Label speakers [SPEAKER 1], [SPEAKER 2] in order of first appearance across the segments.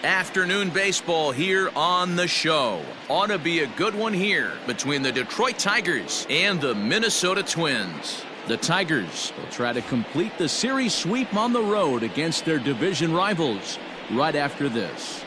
[SPEAKER 1] Afternoon baseball here on the show. Ought to be a good one here between the Detroit Tigers and the Minnesota Twins. The Tigers will try to complete the series sweep on the road against their division rivals right after this.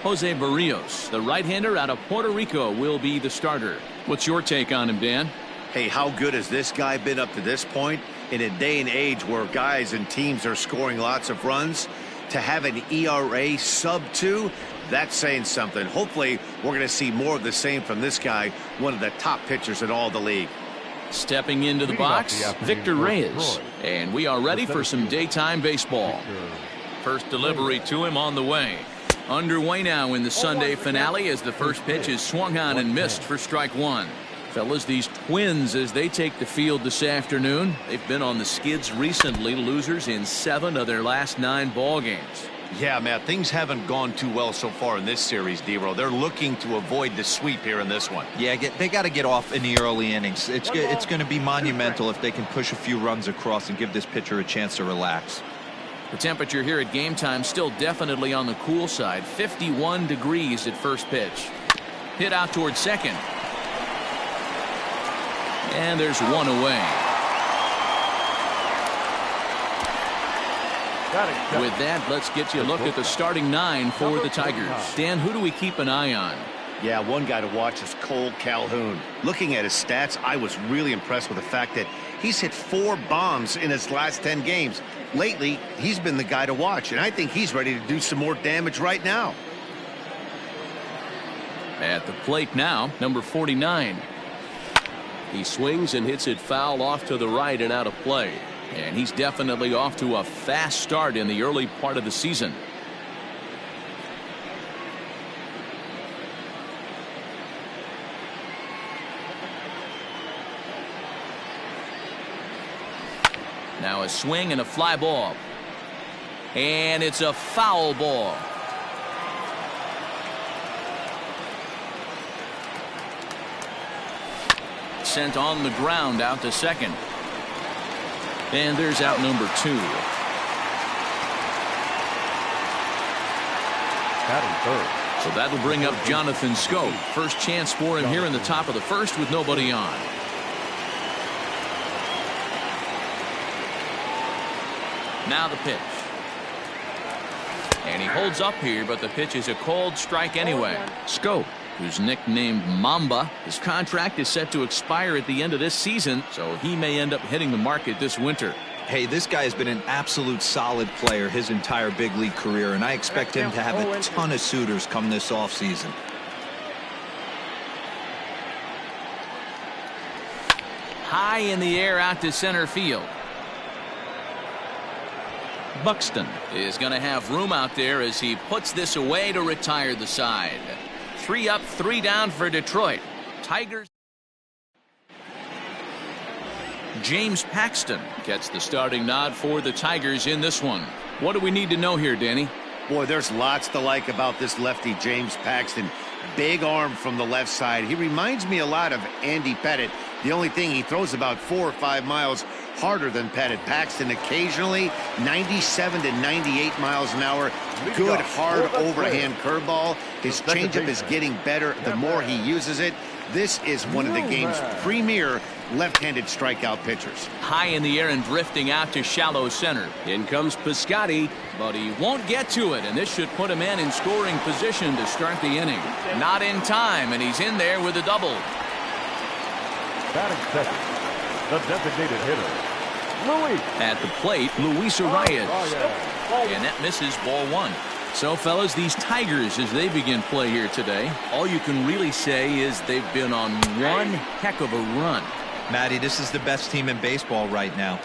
[SPEAKER 1] Jose Barrios, the right-hander out of Puerto Rico, will be the starter. What's your take on him, Dan?
[SPEAKER 2] Hey, how good has this guy been up to this point? In a day and age where guys and teams are scoring lots of runs, to have an ERA sub-2, that's saying something. Hopefully, we're going to see more of the same from this guy, one of the top pitchers in all the league.
[SPEAKER 1] Stepping into the box, Victor Reyes. And we are ready for some daytime baseball. First delivery to him on the way. Underway now in the Sunday finale as the first pitch is swung on and missed for strike one. Fellas, these Twins, as they take the field this afternoon, they've been on the skids recently, losers in 7 of their last 9 ball games.
[SPEAKER 2] Yeah, Matt, things haven't gone too well so far in this series, D-Row. They're looking to avoid the sweep here in this one.
[SPEAKER 3] Yeah, they got to get off in the early innings. It's going to be monumental if they can push a few runs across and give this pitcher a chance to relax.
[SPEAKER 1] The temperature here at game time still definitely on the cool side. 51 degrees at first pitch. Hit out towards second. And there's one away. With that, let's get you a look at the starting 9 for the Tigers. Dan, who do we keep an eye on?
[SPEAKER 2] Yeah, one guy to watch is Cole Calhoun. Looking at his stats, I was really impressed with the fact that he's hit 4 bombs in his last 10 games. Lately, he's been the guy to watch, and I think he's ready to do some more damage right now.
[SPEAKER 1] At the plate now, number 49. He swings and hits it foul off to the right and out of play. And he's definitely off to a fast start in the early part of the season. Now a swing and a fly ball. And it's a foul ball. Sent on the ground out to second. And there's out number 2. So that'll bring up Jonathan Scope. First chance for him here in the top of the first with nobody on. Now the pitch. And he holds up here, but the pitch is a cold strike anyway. Scope, who's nicknamed Mamba, his contract is set to expire at the end of this season, so he may end up hitting the market this winter.
[SPEAKER 3] Hey, this guy has been an absolute solid player his entire big league career, and I expect him to have a ton of suitors come this offseason.
[SPEAKER 1] High in the air out to center field. Buxton is going to have room out there as he puts this away to retire the side. 3 up, 3 down for Detroit. Tigers. James Paxton gets the starting nod for the Tigers in this one. What do we need to know here, Danny?
[SPEAKER 2] Boy, there's lots to like about this lefty, James Paxton. Big arm from the left side. He reminds me a lot of Andy Pettitte. The only thing, he throws about 4 or 5 miles harder than Pettitte. Paxton occasionally 97 to 98 miles an hour. Good hard overhand curveball. His changeup is getting better the more he uses it. This is one of the game's premier left-handed strikeout pitchers.
[SPEAKER 1] High in the air and drifting out to shallow center. In comes Piscotty, but he won't get to it, and this should put him in scoring position to start the inning. Not in time, and he's in there with a double.
[SPEAKER 4] Batting second, the designated hitter, Luis.
[SPEAKER 1] At the plate, Luis Arias. And that misses ball 1. So, fellas, these Tigers, as they begin play here today, all you can really say is they've been on one heck of a run.
[SPEAKER 3] Matty, this is the best team in baseball right now.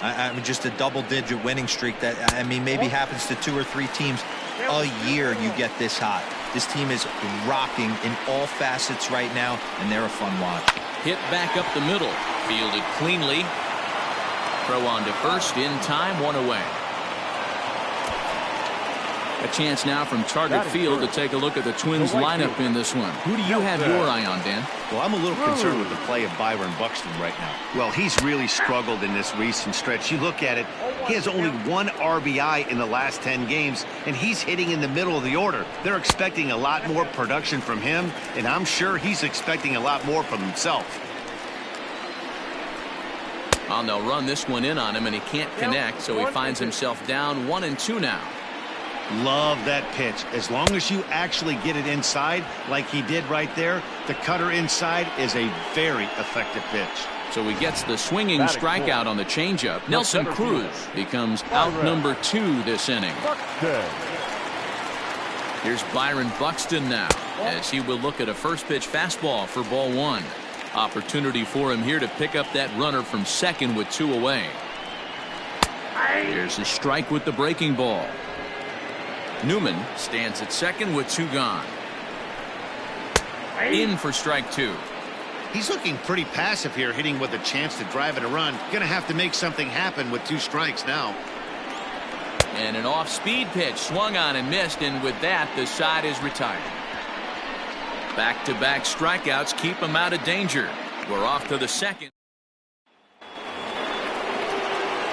[SPEAKER 3] I mean, just a double-digit winning streak that, I mean, maybe happens to 2 or 3 teams a year you get this hot. This team is rocking in all facets right now, and they're a fun watch.
[SPEAKER 1] Hit back up the middle. Fielded cleanly. Throw on to first in time, 1 away. A chance now from target field to take a look at the Twins lineup in this one. Who do you have your eye on, Dan?
[SPEAKER 2] Well, I'm a little concerned with the play of Byron Buxton right now. Well, he's really struggled in this recent stretch. You look at it, he has only 1 RBI in the last 10 games, and he's hitting in the middle of the order. They're expecting a lot more production from him, and I'm sure he's expecting a lot more from himself.
[SPEAKER 1] Well, they'll run this one in on him, and he can't connect, so he finds himself down 1-2 now.
[SPEAKER 2] Love that pitch. As long as you actually get it inside like he did right there, the cutter inside is a very effective pitch.
[SPEAKER 1] So he gets the swinging strikeout on the changeup. Nelson Cruz becomes out number 2 this inning. Here's Byron Buxton now as he will look at a first pitch fastball for ball 1. Opportunity for him here to pick up that runner from second with 2 away. Here's a strike with the breaking ball. Newman stands at second with 2 gone. In for strike 2.
[SPEAKER 2] He's looking pretty passive here, hitting with a chance to drive it a run. Gonna have to make something happen with 2 strikes now.
[SPEAKER 1] And an off-speed pitch swung on and missed, and with that the side is retired. Back-to-back strikeouts keep him out of danger. We're off to the second.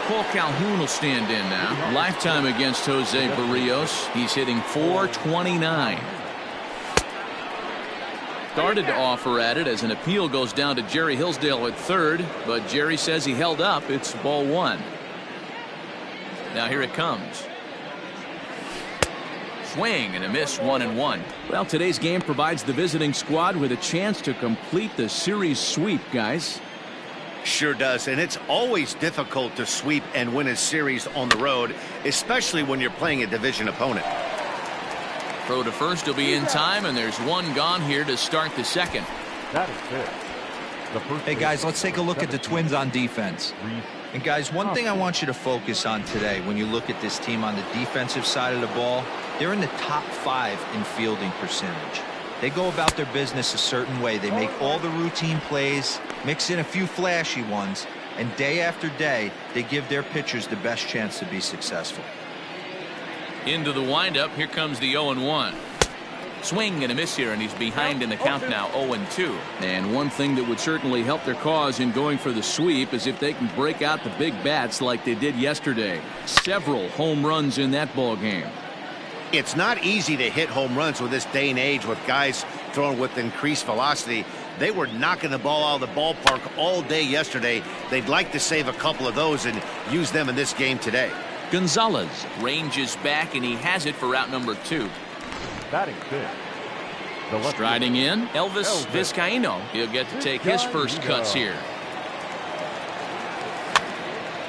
[SPEAKER 1] Cole Calhoun will stand in now. Lifetime against Jose Barrios. He's hitting .429. Started to offer at it as an appeal goes down to Jerry Hillsdale at third, but Jerry says he held up. It's ball 1. Now here it comes. Swing and a miss, 1-1. Well, today's game provides the visiting squad with a chance to complete the series sweep, guys.
[SPEAKER 2] Sure does, and it's always difficult to sweep and win a series on the road, especially when you're playing a division opponent.
[SPEAKER 1] Throw to first will be in time, and there's 1 gone here to start the second.
[SPEAKER 4] That is it.
[SPEAKER 3] Hey, guys, let's take a look at the Twins on defense. And, guys, one thing I want you to focus on today when you look at this team on the defensive side of the ball, they're in the top 5 in fielding percentage. They go about their business a certain way. They make all the routine plays, mix in a few flashy ones, and day after day, they give their pitchers the best chance to be successful.
[SPEAKER 1] Into the windup. Here comes the 0-1. Swing and a miss here, and he's behind in the count now, 0-2.
[SPEAKER 5] And one thing that would certainly help their cause in going for the sweep is if they can break out the big bats like they did yesterday. Several home runs in that ball game.
[SPEAKER 2] It's not easy to hit home runs with this day and age with guys throwing with increased velocity. They were knocking the ball out of the ballpark all day yesterday. They'd like to save a couple of those and use them in this game today.
[SPEAKER 1] Gonzalez ranges back, and he has it for out number 2.
[SPEAKER 4] Batting fifth.
[SPEAKER 1] Striding in, Elvis Vizcaíno. He'll get to take his first cuts here.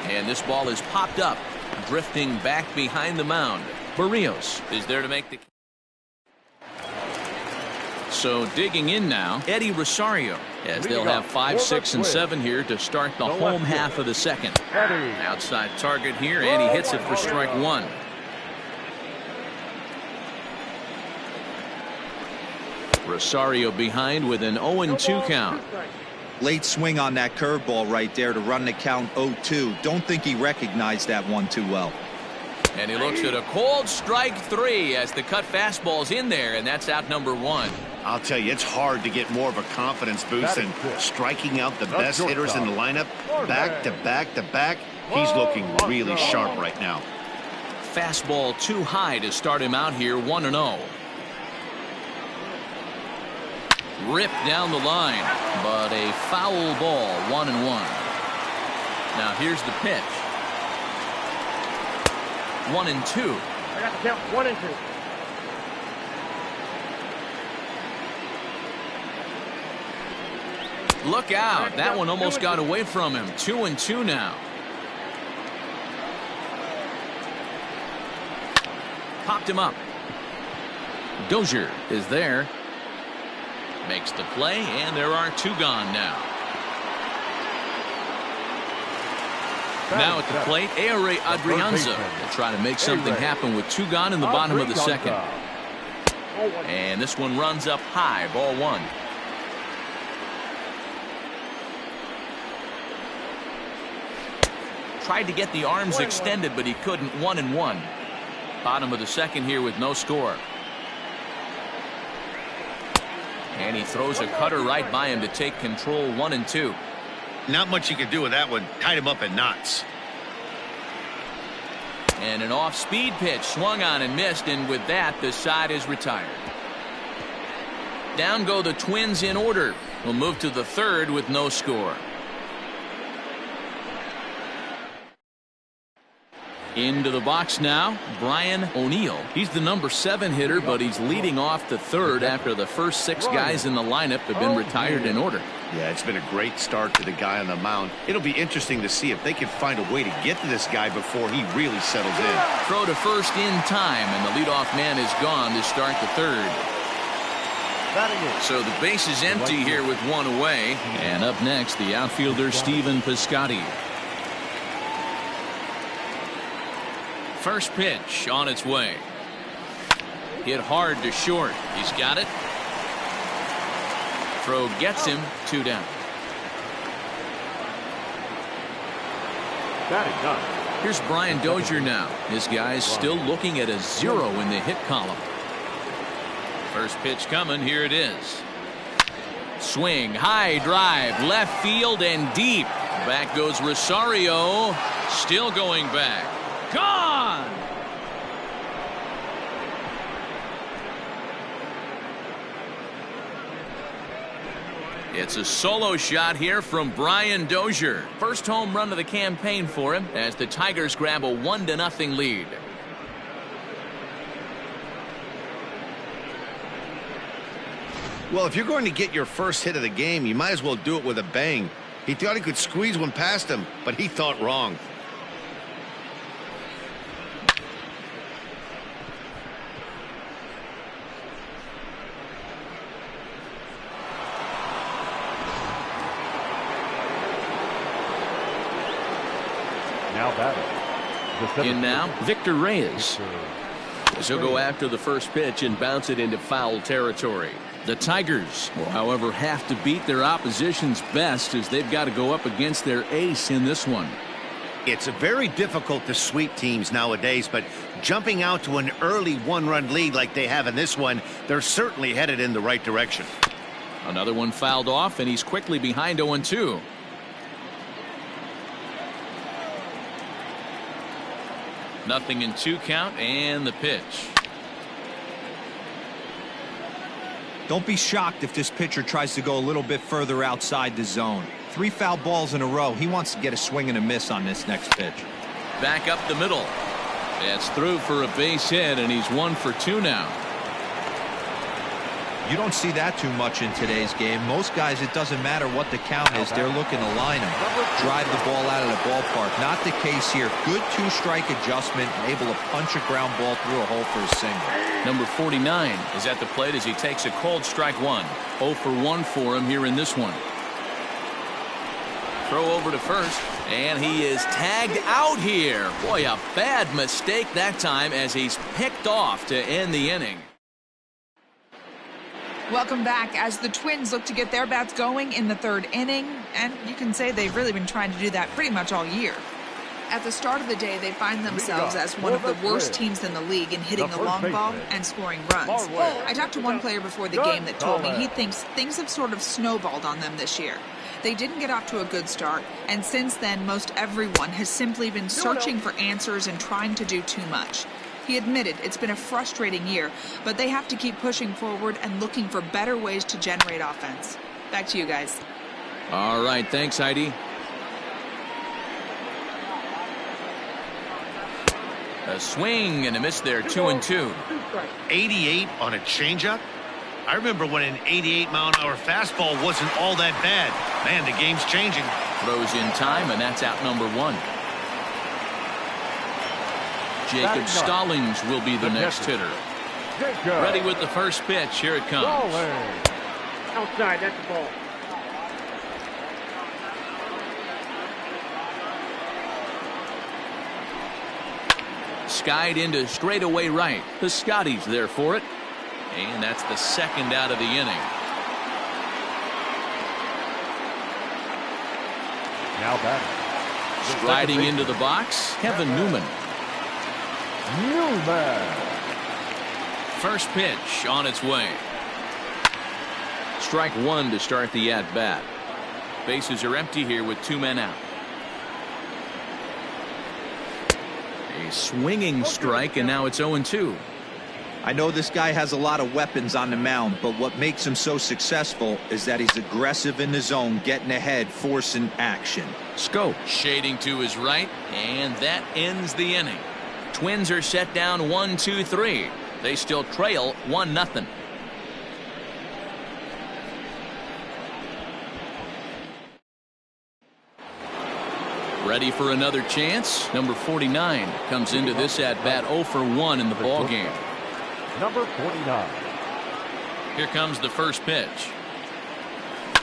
[SPEAKER 1] And this ball is popped up, drifting back behind the mound. Barrios is there to make the. So digging in now, Eddie Rosario, as they'll have 5, 6, and 7 here to start the home half of the second. Outside target here, and he hits it for strike 1. Rosario behind with an 0-2 count.
[SPEAKER 3] Late swing on that curveball right there to run the count 0-2. Don't think he recognized that one too well.
[SPEAKER 1] And he looks at a cold strike 3 as the cut fastball's in there, and that's out number 1.
[SPEAKER 2] I'll tell you, it's hard to get more of a confidence boost than striking out the best hitters in the lineup back to back to back. He's looking really sharp right now.
[SPEAKER 1] Fastball too high to start him out here, 1-0. Ripped down the line, but a foul ball, 1-1. Now here's the pitch. 1-2.
[SPEAKER 6] I got the count, 1-2.
[SPEAKER 1] Look out. That one almost got away from him. 2-2 now. Popped him up. Dozier is there. Makes the play, and there are 2 gone now. Now at the plate, Aire Adrianza will try to make something happen with 2 gone in the bottom of the second. And this one runs up high, ball 1. Tried to get the arms extended, but he couldn't. 1-1. Bottom of the second here with no score. And he throws a cutter right by him to take control. 1-2.
[SPEAKER 2] Not much you could do with that one. Tied him up in knots.
[SPEAKER 1] And an off-speed pitch swung on and missed, and with that the side is retired. Down go the Twins in order. We'll move to the third with no score. Into the box now, Brian O'Neill. He's the number 7 hitter, but he's leading off the third after the first 6 guys in the lineup have been retired in order.
[SPEAKER 2] Yeah, it's been a great start to the guy on the mound. It'll be interesting to see if they can find a way to get to this guy before he really settles in.
[SPEAKER 1] Throw to first in time, and the leadoff man is gone to start the third. So the base is empty here with 1 away. And up next, the outfielder Stephen Piscotty. First pitch on its way. Hit hard to short. He's got it. Throw gets him. 2 down. Here's Brian Dozier now. His guy's still looking at a 0 in the hit column. First pitch coming. Here it is. Swing, high drive, left field and deep. Back goes Rosario. Still going back. Gone! It's a solo shot here from Brian Dozier. First home run of the campaign for him as the Tigers grab a 1-0 lead.
[SPEAKER 2] Well, if you're going to get your first hit of the game, you might as well do it with a bang. He thought he could squeeze one past him, but he thought wrong.
[SPEAKER 1] In now, Victor Reyes. He'll go after the first pitch and bounce it into foul territory. The Tigers will, however, have to beat their opposition's best as they've got to go up against their ace in this one.
[SPEAKER 2] It's very difficult to sweep teams nowadays, but jumping out to an early 1-run lead like they have in this one, they're certainly headed in the right direction.
[SPEAKER 1] Another one fouled off, and he's quickly behind 0-2. Nothing in 2 count, and the pitch.
[SPEAKER 3] Don't be shocked if this pitcher tries to go a little bit further outside the zone. 3 foul balls in a row. He wants to get a swing and a miss on this next pitch.
[SPEAKER 1] Back up the middle. It's through for a base hit, and he's 1 for 2 now.
[SPEAKER 3] You don't see that too much in today's game. Most guys, it doesn't matter what the count is. They're looking to line them, drive the ball out of the ballpark. Not the case here. Good 2-strike adjustment, able to punch a ground ball through a hole for a single.
[SPEAKER 1] Number 49 is at the plate as he takes a cold strike 1. 0 for 1 for him here in this one. Throw over to first, and he is tagged out here. Boy, a bad mistake that time as he's picked off to end the inning.
[SPEAKER 7] Welcome back as the Twins look to get their bats going in the 3rd inning, and you can say they've really been trying to do that pretty much all year. At the start of the day, they find themselves as one of the worst teams in the league in hitting the long ball and scoring runs. I talked to one player before the game that told me he thinks things have sort of snowballed on them this year. They didn't get off to a good start, and since then, most everyone has simply been searching for answers and trying to do too much. He admitted it's been a frustrating year, but they have to keep pushing forward and looking for better ways to generate offense. Back to you guys.
[SPEAKER 1] All right, thanks, Heidi. A swing and a miss there, 2-2.
[SPEAKER 2] 88 on a changeup? I remember when an 88-mile-an-hour fastball wasn't all that bad. Man, the game's changing.
[SPEAKER 1] Throws in time, and that's out number 1. Jacob Stallings will be the next hitter. Ready with the first pitch. Here it comes.
[SPEAKER 6] Outside, that's the ball.
[SPEAKER 1] Skied into straightaway right. Piscotty's there for it. And that's the 2nd out of the inning.
[SPEAKER 4] Now batting.
[SPEAKER 1] Striding into the box, Kevin Newman.
[SPEAKER 4] Newman.
[SPEAKER 1] First pitch on its way. Strike one to start the at-bat. Bases are empty here with 2 men out. A swinging strike, and now it's 0-2.
[SPEAKER 3] I know this guy has a lot of weapons on the mound, but what makes him so successful is that he's aggressive in the zone, getting ahead, forcing action.
[SPEAKER 1] Scope shading to his right, and that ends the inning. Twins are set down 1-2-3. They still trail 1-0. Ready for another chance? Number 49 comes into this at-bat 0 for 1 in the ballgame.
[SPEAKER 4] Number 49.
[SPEAKER 1] Here comes the first pitch.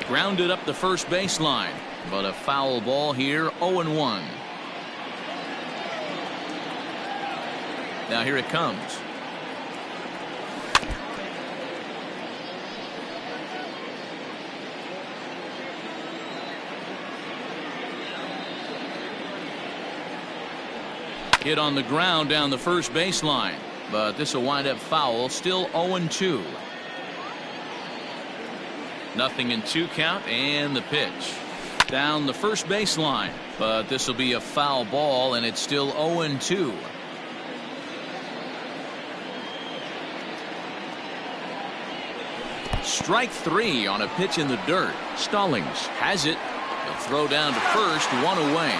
[SPEAKER 1] Grounded up the first baseline, but a foul ball here, 0-1. Now here it comes. Hit on the ground down the first baseline, but this will wind up foul, still 0-2. Nothing in 2 count, and the pitch. Down the first baseline, but this will be a foul ball, and it's still 0-2. Strike 3 on a pitch in the dirt. Stallings has it. A throw down to first, 1 away.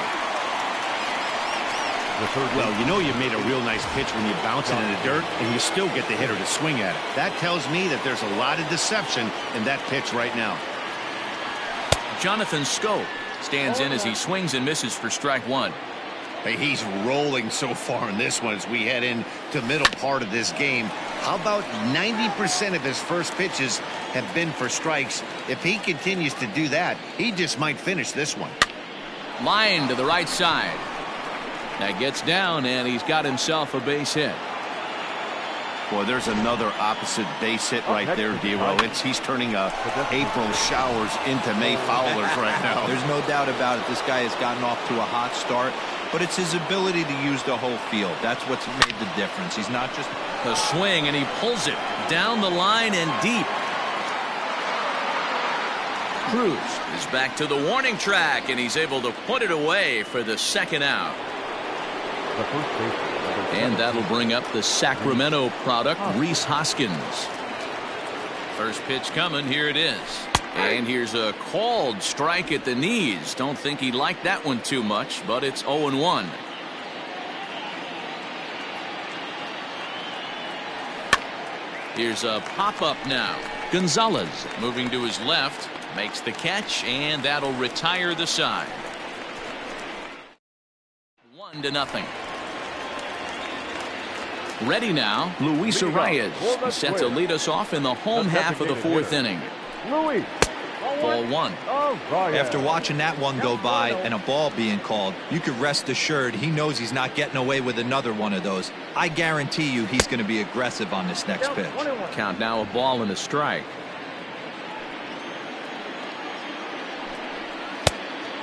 [SPEAKER 2] Well, you know you made a real nice pitch when you bounce it in the dirt and you still get the hitter to swing at it. That tells me that there's a lot of deception in that pitch right now.
[SPEAKER 1] Jonathan Scope stands in as he swings and misses for strike 1.
[SPEAKER 2] Hey, he's rolling so far in this one as we head into the middle part of this game. How about 90% of his first pitches have been for strikes? If he continues to do that, he just might finish this one.
[SPEAKER 1] Line to the right side. That gets down, and he's got himself a base hit.
[SPEAKER 2] Boy, there's another opposite base hit right there, D-Row. He's turning April showers into May Fowlers right now.
[SPEAKER 3] There's no doubt about it. This guy has gotten off to a hot start, but it's his ability to use the whole field. That's what's made the difference. He's not just
[SPEAKER 1] a swing, and he pulls it down the line and deep. Cruz is back to the warning track, and he's able to put it away for the second out. And that'll bring up the Sacramento product, Rhys Hoskins. First pitch coming. Here it is. And here's a called strike at the knees. Don't think he liked that one too much, but it's 0-1. Here's a pop-up now. Gonzalez moving to his left. Makes the catch, and that'll retire the side. 1-0. Ready now, Luis Arias set to lead us off in the home half of the 4th inning. Ball 1.
[SPEAKER 3] After watching that one go by and a ball being called, you could rest assured he knows he's not getting away with another one of those. I guarantee you he's going to be aggressive on this next pitch.
[SPEAKER 1] Count now, a ball and a strike.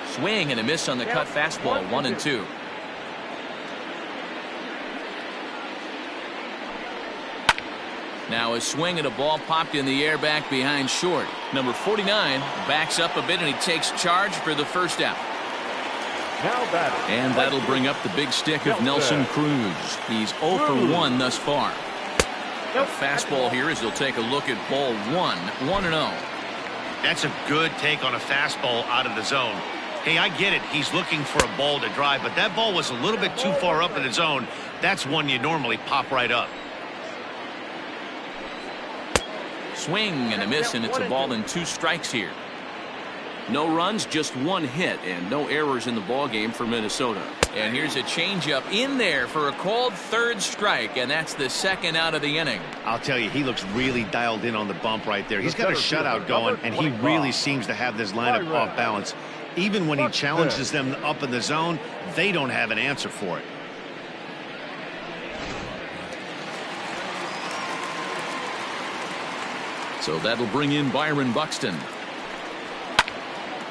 [SPEAKER 1] Swing and a miss on the cut fastball, 1-2. Now a swing and a ball popped in the air back behind short. Number 49 backs up a bit, and he takes charge for the first out. And that'll bring up the big stick of Nelson Cruz. He's 0 for 1 thus far. A fastball here as he'll take a look at ball 1, 1-0.
[SPEAKER 2] That's a good take on a fastball out of the zone. Hey, I get it. He's looking for a ball to drive, but that ball was a little bit too far up in the zone. That's one you normally pop right up.
[SPEAKER 1] Swing and a miss, and it's a ball and 2 strikes here. No runs, just 1 hit, and no errors in the ball game for Minnesota. And here's a changeup in there for a called 3rd strike, and that's the 2nd out of the inning.
[SPEAKER 2] I'll tell you, he looks really dialed in on the bump right there. He's got a shutout going, and he really seems to have this lineup off balance. Even when he challenges them up in the zone, they don't have an answer for it.
[SPEAKER 1] So that'll bring in Byron Buxton.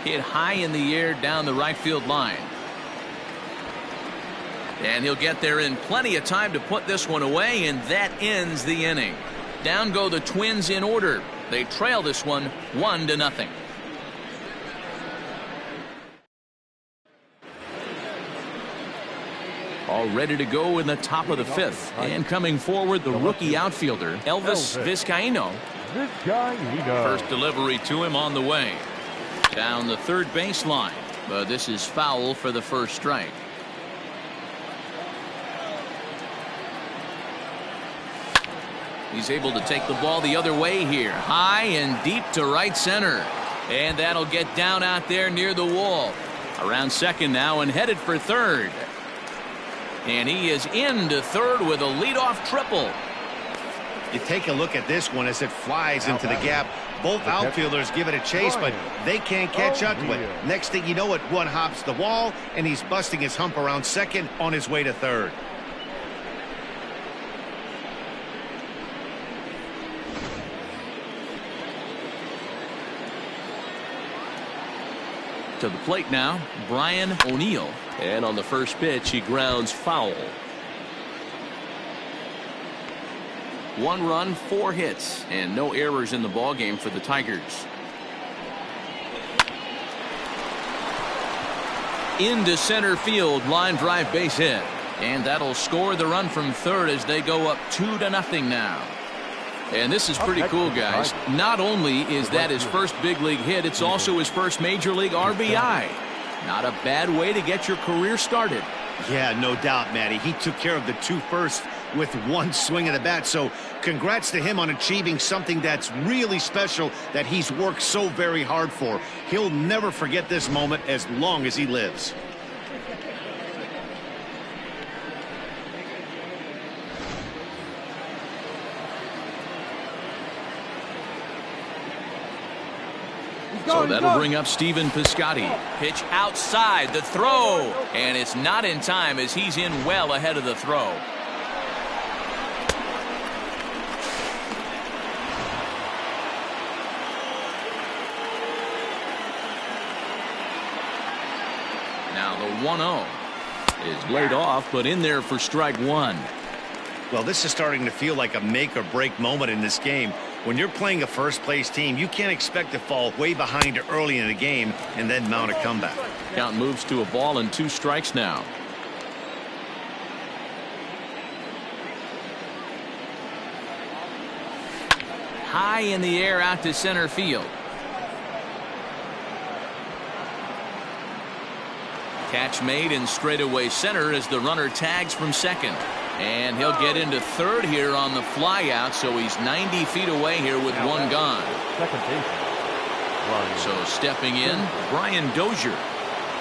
[SPEAKER 1] Hit high in the air down the right field line. And he'll get there in plenty of time to put this one away, and that ends the inning. Down go the Twins in order. They trail this one 1-0. All ready to go in the top of the fifth. And coming forward, the rookie outfielder, Elvis Vizcaíno. First delivery to him on the way. Down the third baseline. But this is foul for the first strike. He's able to take the ball the other way here. High and deep to right center. And that'll get down out there near the wall. Around second now and headed for third. And he is into third with a leadoff triple.
[SPEAKER 2] You take a look at this one as it flies into the gap. Both outfielders give it a chase, but they can't catch up to it. Next thing you know it, one hops the wall, and he's busting his hump around second on his way to third.
[SPEAKER 1] To the plate now, Brian O'Neill. And on the first pitch, he grounds foul. 1 run, 4 hits, and no errors in the ballgame for the Tigers. Into center field, line drive base hit. And that'll score the run from third as they go up 2-0 now. And this is pretty cool, guys. Not only is that his first big league hit, it's also his first major league RBI. Not a bad way to get your career started.
[SPEAKER 2] Yeah, no doubt, Matty. He took care of the 2 first with 1 swing of the bat. So congrats to him on achieving something that's really special that he's worked so very hard for. He'll never forget this moment as long as he lives.
[SPEAKER 1] So that'll bring up Stephen Piscotty. Pitch outside, the throw. And it's not in time as he's in well ahead of the throw. Now the 1-0 is laid off, but in there for strike 1.
[SPEAKER 2] Well, this is starting to feel like a make or break moment in this game. When you're playing a first place team, you can't expect to fall way behind early in the game and then mount a comeback.
[SPEAKER 1] Count moves to a ball and 2 strikes now. High in the air out to center field. Catch made in straightaway center as the runner tags from second. And he'll get into third here on the fly out, so he's 90 feet away here with 1 gone.
[SPEAKER 4] Second base.
[SPEAKER 1] So stepping in, Brian Dozier.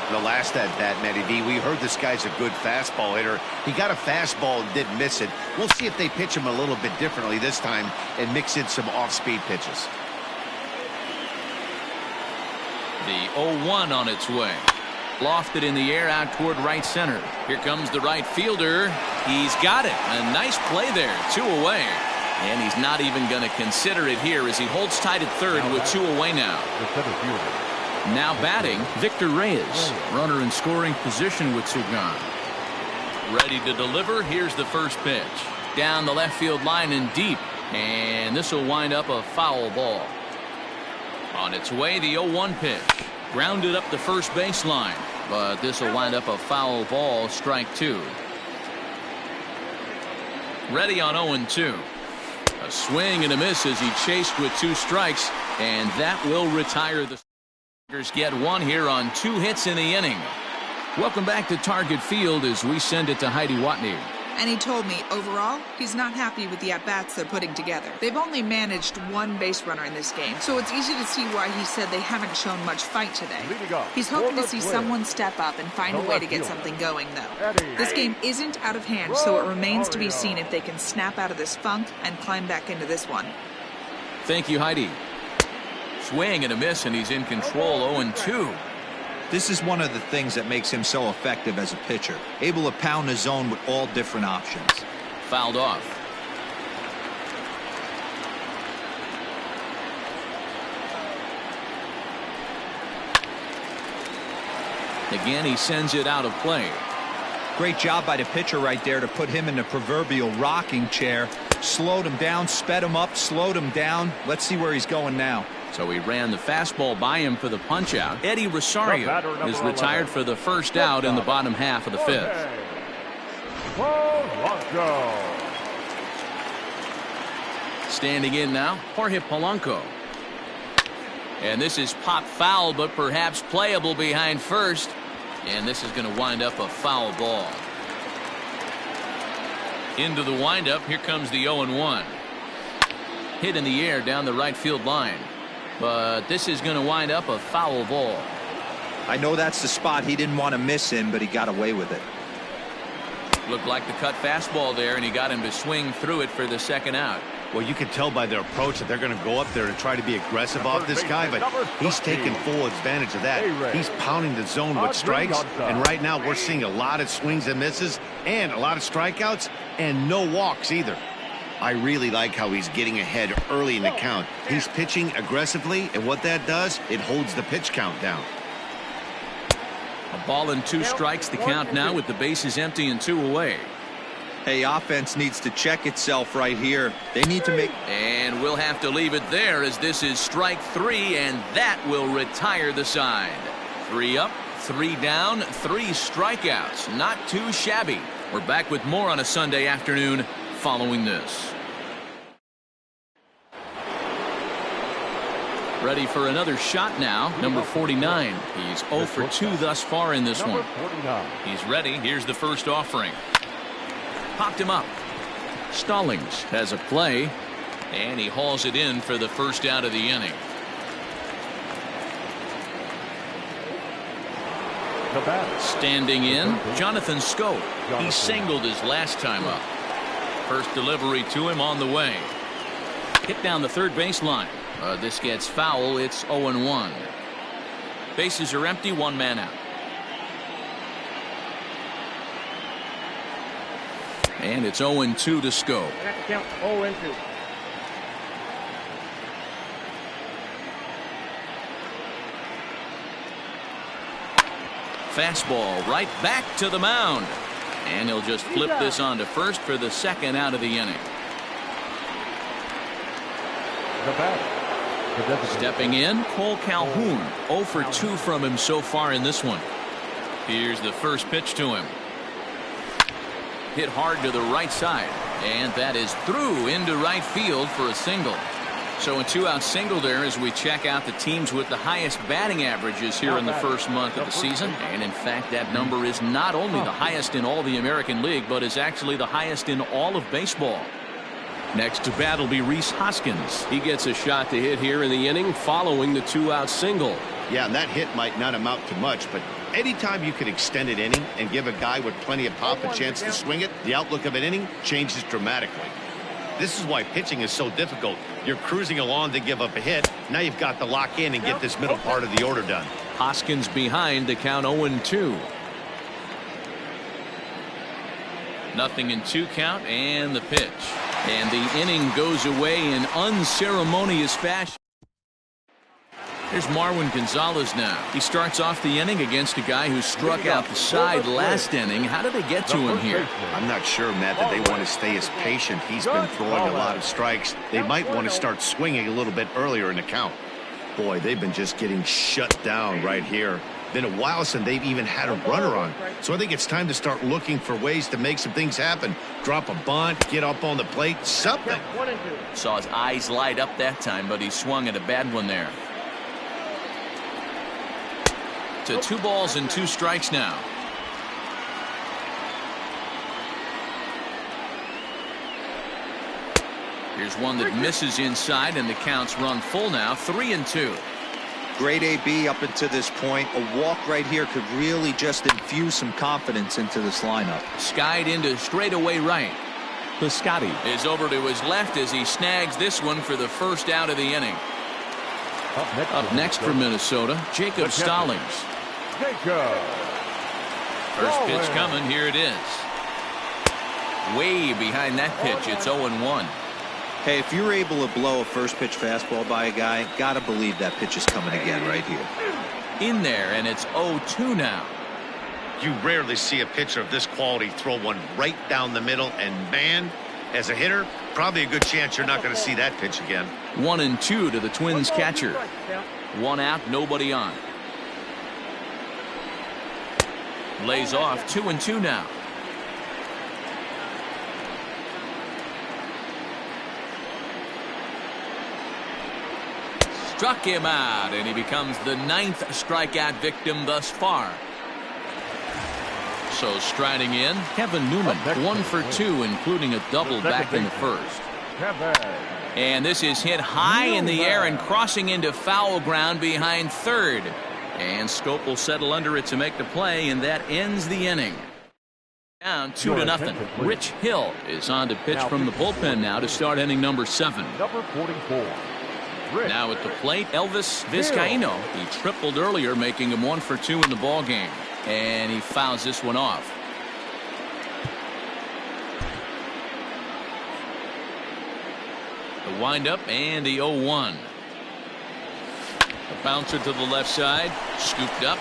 [SPEAKER 2] The last at bat, Matty D, we heard this guy's a good fastball hitter. He got a fastball and didn't miss it. We'll see if they pitch him a little bit differently this time and mix in some off-speed pitches.
[SPEAKER 1] The 0-1 on its way. Lofted in the air out toward right center. Here comes the right fielder. He's got it. A nice play there. 2 away. And he's not even going to consider it here as he holds tight at third with 2 away now. Now batting, Victor Reyes. Runner in scoring position with 2 gone. Ready to deliver. Here's the first pitch. Down the left field line and deep. And this will wind up a foul ball. On its way, the 0-1 pitch. Grounded up the first baseline, but this will wind up a foul ball, strike 2. Ready on 0-2. A swing and a miss as he chased with 2 strikes, and that will retire the Tigers. Get 1 here on 2 hits in the inning. Welcome back to Target Field as we send it to Heidi Watney.
[SPEAKER 7] And he told me, overall, he's not happy with the at-bats they're putting together. They've only managed 1 base runner in this game, so it's easy to see why he said they haven't shown much fight today. He's hoping to see someone step up and find a way to get something going, though. This game isn't out of hand, so it remains to be seen if they can snap out of this funk and climb back into this one.
[SPEAKER 1] Thank you, Heidi. Swing and a miss, and he's in control. 0-2.
[SPEAKER 3] This is one of the things that makes him so effective as a pitcher, able to pound the zone with all different options.
[SPEAKER 1] Fouled off. Again, he sends it out of play.
[SPEAKER 3] Great job by the pitcher right there to put him in the proverbial rocking chair. Slowed him down, sped him up, slowed him down. Let's see where he's going now.
[SPEAKER 5] So he ran the fastball by him for the punch out. Eddie Rosario is retired for the first out in the bottom half of the fifth. Standing in now, Jorge Polanco. And this is pop foul, but perhaps playable behind first. And this is going to wind up a foul ball. Into the windup, here comes the 0-1. Hit in the air down the right field line. But this is going to wind up a foul ball.
[SPEAKER 3] I know that's the spot he didn't want to miss in, but he got away with it.
[SPEAKER 5] Looked like the cut fastball there, and he got him to swing through it for the second out.
[SPEAKER 2] Well, you can tell by their approach that they're going to go up there and try to be aggressive off this guy, but he's taking full advantage of that. He's pounding the zone with strikes, and right now we're seeing a lot of swings and misses and a lot of strikeouts and no walks either. I really like how he's getting ahead early in the count. He's pitching aggressively, and what that does, it holds the pitch count down.
[SPEAKER 5] A ball and 2 strikes the count now with the bases empty and 2 away.
[SPEAKER 3] Hey, offense needs to check itself right here. They need to make...
[SPEAKER 5] And we'll have to leave it there as this is strike 3, and that will retire the side. 3 up, 3 down, 3 strikeouts. Not too shabby. We're back with more on a Sunday afternoon following this. Ready for another shot now, number 49. He's 0 for 2 thus far in this one. He's ready. Here's the first offering. Popped him up. Stallings has a play, and he hauls it in for the first out of the inning. Standing in, Jonathan Scope. He singled his last time up. First delivery to him on the way. Hit down the third baseline. This gets foul. It's 0-1. Bases are empty, 1 man out. And it's 0-2 to Scope.
[SPEAKER 6] That's count 0-2.
[SPEAKER 5] Fastball right back to the mound. And he'll just flip this on to first for the second out of the inning. Stepping in, Cole Calhoun. 0 for 2 from him so far in this one. Here's the first pitch to him. Hit hard to the right side, and that is through into right field for a single. So a 2-out single there as we check out the teams with the highest batting averages here in the first month of the season. And in fact, that number is not only the highest in all the American League, but is actually the highest in all of baseball. Next to bat will be Rhys Hoskins. He gets a shot to hit here in the inning following the 2-out single.
[SPEAKER 2] Yeah, and that hit might not amount to much, but anytime you can extend an inning and give a guy with plenty of pop a chance to swing it, the outlook of an inning changes dramatically. This is why pitching is so difficult. You're cruising along to give up a hit. Now you've got to lock in and get this middle part of the order done.
[SPEAKER 5] Hoskins behind the count 0-2. Nothing in 2 count and the pitch. And the inning goes away in unceremonious fashion. Here's Marwin Gonzalez now. He starts off the inning against a guy who struck out the side last inning. How did they get to him here?
[SPEAKER 2] I'm not sure, Matt, that they want to stay as patient. He's been throwing a lot of strikes. They might want to start swinging a little bit earlier in the count. Boy, they've been just getting shut down right here. Been a while since they've even had a runner on. So I think it's time to start looking for ways to make some things happen. Drop a bunt, get up on the plate, something.
[SPEAKER 5] Saw his eyes light up that time, but he swung at a bad one there. To 2 balls and 2 strikes now. Here's one that misses inside, and the counts run full now. 3-2.
[SPEAKER 3] Great AB up until this point. A walk right here could really just infuse some confidence into this lineup.
[SPEAKER 5] Skied into straightaway right. Piscotti is over to his left as he snags this one for the first out of the inning. Up next for Minnesota, Jacob Stallings. First pitch coming. Here it is. Way behind that pitch. It's 0-1.
[SPEAKER 3] Hey, if you're able to blow a first pitch fastball by a guy, gotta believe that pitch is coming again right here.
[SPEAKER 5] In there, and it's 0-2 now.
[SPEAKER 2] You rarely see a pitcher of this quality throw one right down the middle, and man, as a hitter, probably a good chance you're not going to see that pitch again.
[SPEAKER 1] 1-2 to the Twins catcher. 1 out, nobody on. Lays off. 2-2 now. Struck him out, and he becomes the 9th strikeout victim thus far. So striding in, Kevin Newman, 1 for 2, including a double back in the first. And this is hit high in the air and crossing into foul ground behind third. And Scope will settle under it to make the play, and that ends the inning. Down 2-0. Rich Hill is on to pitch from the bullpen now to start inning number 7.
[SPEAKER 4] Number 44.
[SPEAKER 1] Now at the plate, Elvis Vizcaíno. He tripled earlier, making him 1 for 2 in the ball game, and he fouls this one off. The windup and the 0-1. A bouncer to the left side, scooped up,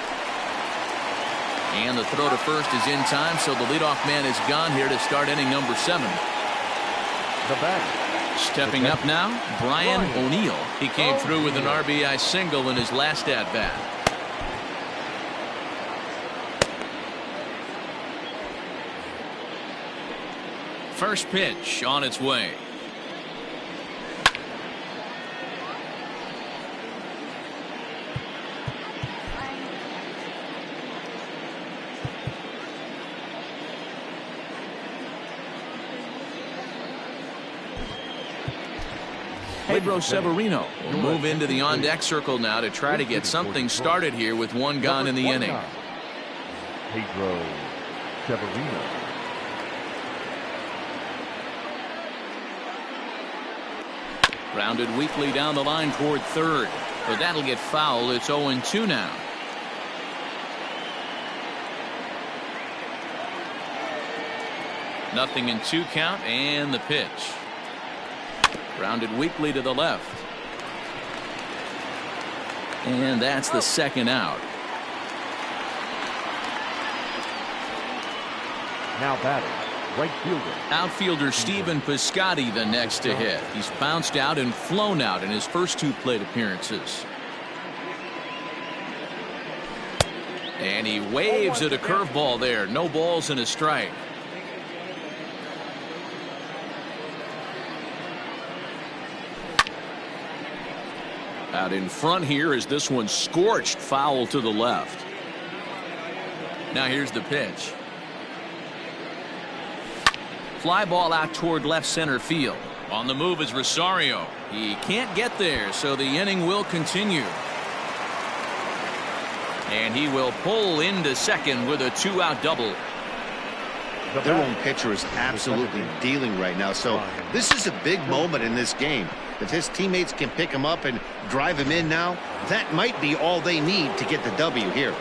[SPEAKER 1] and the throw to first is in time, so the leadoff man is gone here to start inning number 7.
[SPEAKER 4] The batter.
[SPEAKER 1] Stepping up now, Brian O'Neill. He came through with an RBI single in his last at-bat. First pitch on its way. Pedro Severino will move into the on-deck circle now to try to get something started here with 1 gone in the inning.
[SPEAKER 4] Pedro Severino.
[SPEAKER 1] Grounded weakly down the line toward third, but that'll get foul. It's 0-2 now. Nothing in 2 count, and the pitch. Grounded weakly to the left. And that's the 2nd out.
[SPEAKER 4] Now batting, right fielder.
[SPEAKER 1] Outfielder Stephen Piscotty the next to hit. He's bounced out and flown out in his first 2 plate appearances. And he waves at a curveball there. No balls and a strike. Out in front here is this one scorched foul to the left. Now here's the pitch. Fly ball out toward left center field. On the move is Rosario. He can't get there, so the inning will continue. And he will pull into second with a 2-out double.
[SPEAKER 2] Their own pitcher is absolutely dealing right now, so this is a big moment in this game. If his teammates can pick him up and drive him in now, that might be all they need to get the W here.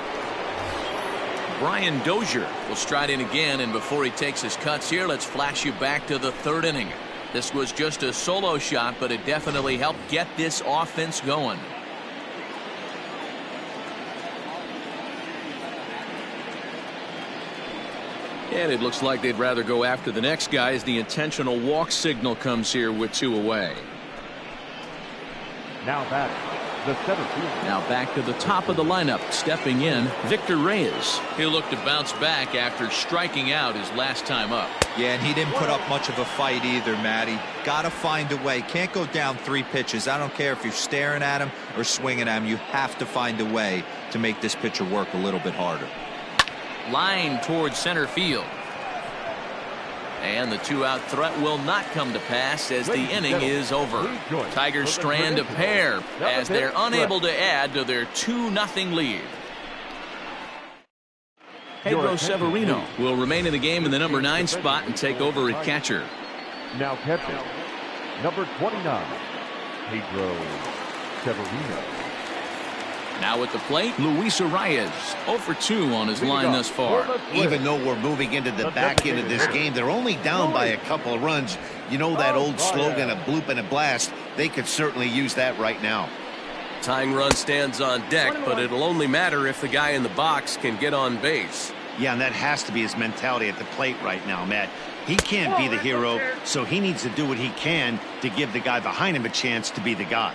[SPEAKER 1] Brian Dozier will stride in again, and before he takes his cuts here, let's flash you back to the 3rd inning. This was just a solo shot, but it definitely helped get this offense going. And it looks like they'd rather go after the next guy as the intentional walk signal comes here with 2 away.
[SPEAKER 4] Now batting, the center fielder.
[SPEAKER 1] Now back to the top of the lineup, stepping in, Victor Reyes. He'll look to bounce back after striking out his last time up.
[SPEAKER 3] Yeah, and he didn't put up much of a fight either, Matty. Got to find a way. Can't go down 3 pitches. I don't care if you're staring at him or swinging at him. You have to find a way to make this pitcher work a little bit harder.
[SPEAKER 1] Line towards center field. And the 2-out threat will not come to pass as the inning is over. Tigers strand a pair as they're unable to add to their 2-0 lead. Pedro Severino will remain in the game in the number 9 spot and take over at catcher.
[SPEAKER 4] Now catching, number 29, Pedro Severino.
[SPEAKER 1] Now at the plate, Luis Arias, 0 for 2 on his line thus far.
[SPEAKER 2] Even though we're moving into the back end of this game, they're only down by a couple of runs. You know that old slogan, a bloop and a blast. They could certainly use that right now.
[SPEAKER 5] Tying run stands on deck, but it'll only matter if the guy in the box can get on base.
[SPEAKER 2] Yeah, and that has to be his mentality at the plate right now, Matt. He can't be the hero, so he needs to do what he can to give the guy behind him a chance to be the guy.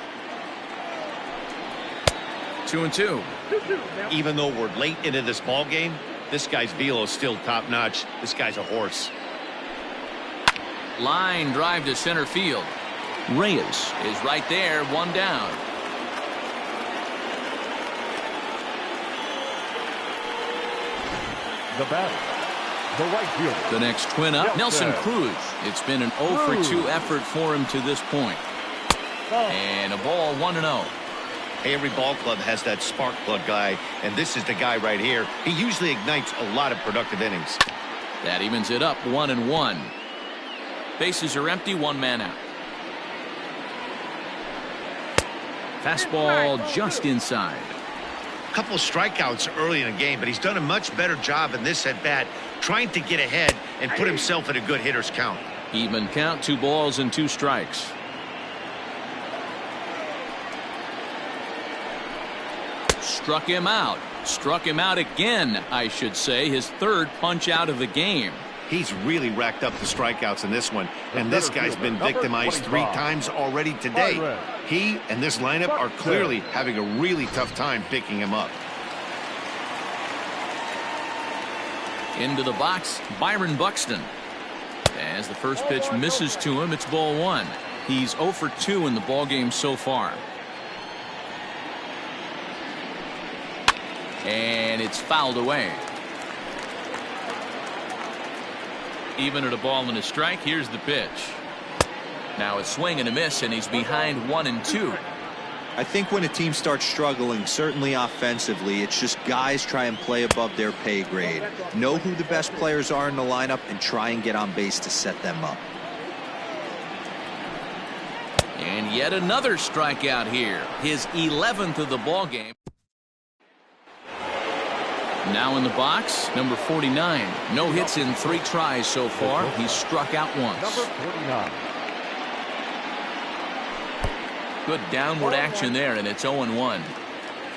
[SPEAKER 5] 2-2.
[SPEAKER 2] Even though we're late into this ball game, this guy's velo is still top-notch. This guy's a horse.
[SPEAKER 5] Line drive to center field. Reyes is right there, one down.
[SPEAKER 4] The batter, the right fielder.
[SPEAKER 5] The next twin up, Nelson Cruz. It's been an 0 for 2 effort for him to this point. And a ball, 1-0.
[SPEAKER 2] Hey, every ball club has that spark plug guy, and this is the guy right here. He usually ignites a lot of productive innings.
[SPEAKER 5] That evens it up, 1-1. Bases are empty, one man out. Fastball just inside.
[SPEAKER 2] A couple of strikeouts early in the game, but he's done a much better job in this at bat, trying to get ahead and put himself in a good hitter's count.
[SPEAKER 5] Even count, 2 balls and 2 strikes. Struck him out. Struck him out again, I should say. His 3rd punch out of the game.
[SPEAKER 2] He's really racked up the strikeouts in this one, and this guy's been victimized 3 times already today. He and this lineup are clearly having a really tough time picking him up.
[SPEAKER 5] Into the box, Byron Buxton. As the first pitch misses to him, it's ball 1. He's 0 for 2 in the ballgame so far. And it's fouled away. Even at a ball and a strike, here's the pitch. Now a swing and a miss, and he's behind 1-2.
[SPEAKER 3] I think when a team starts struggling, certainly offensively, it's just guys try and play above their pay grade. Know who the best players are in the lineup and try and get on base to set them up.
[SPEAKER 5] And yet another strikeout here. His 11th of the ball game. Now in the box, number 49. No hits in 3 tries so far. He's struck out once.
[SPEAKER 4] Number 49.
[SPEAKER 5] Good downward action there, and it's 0-1.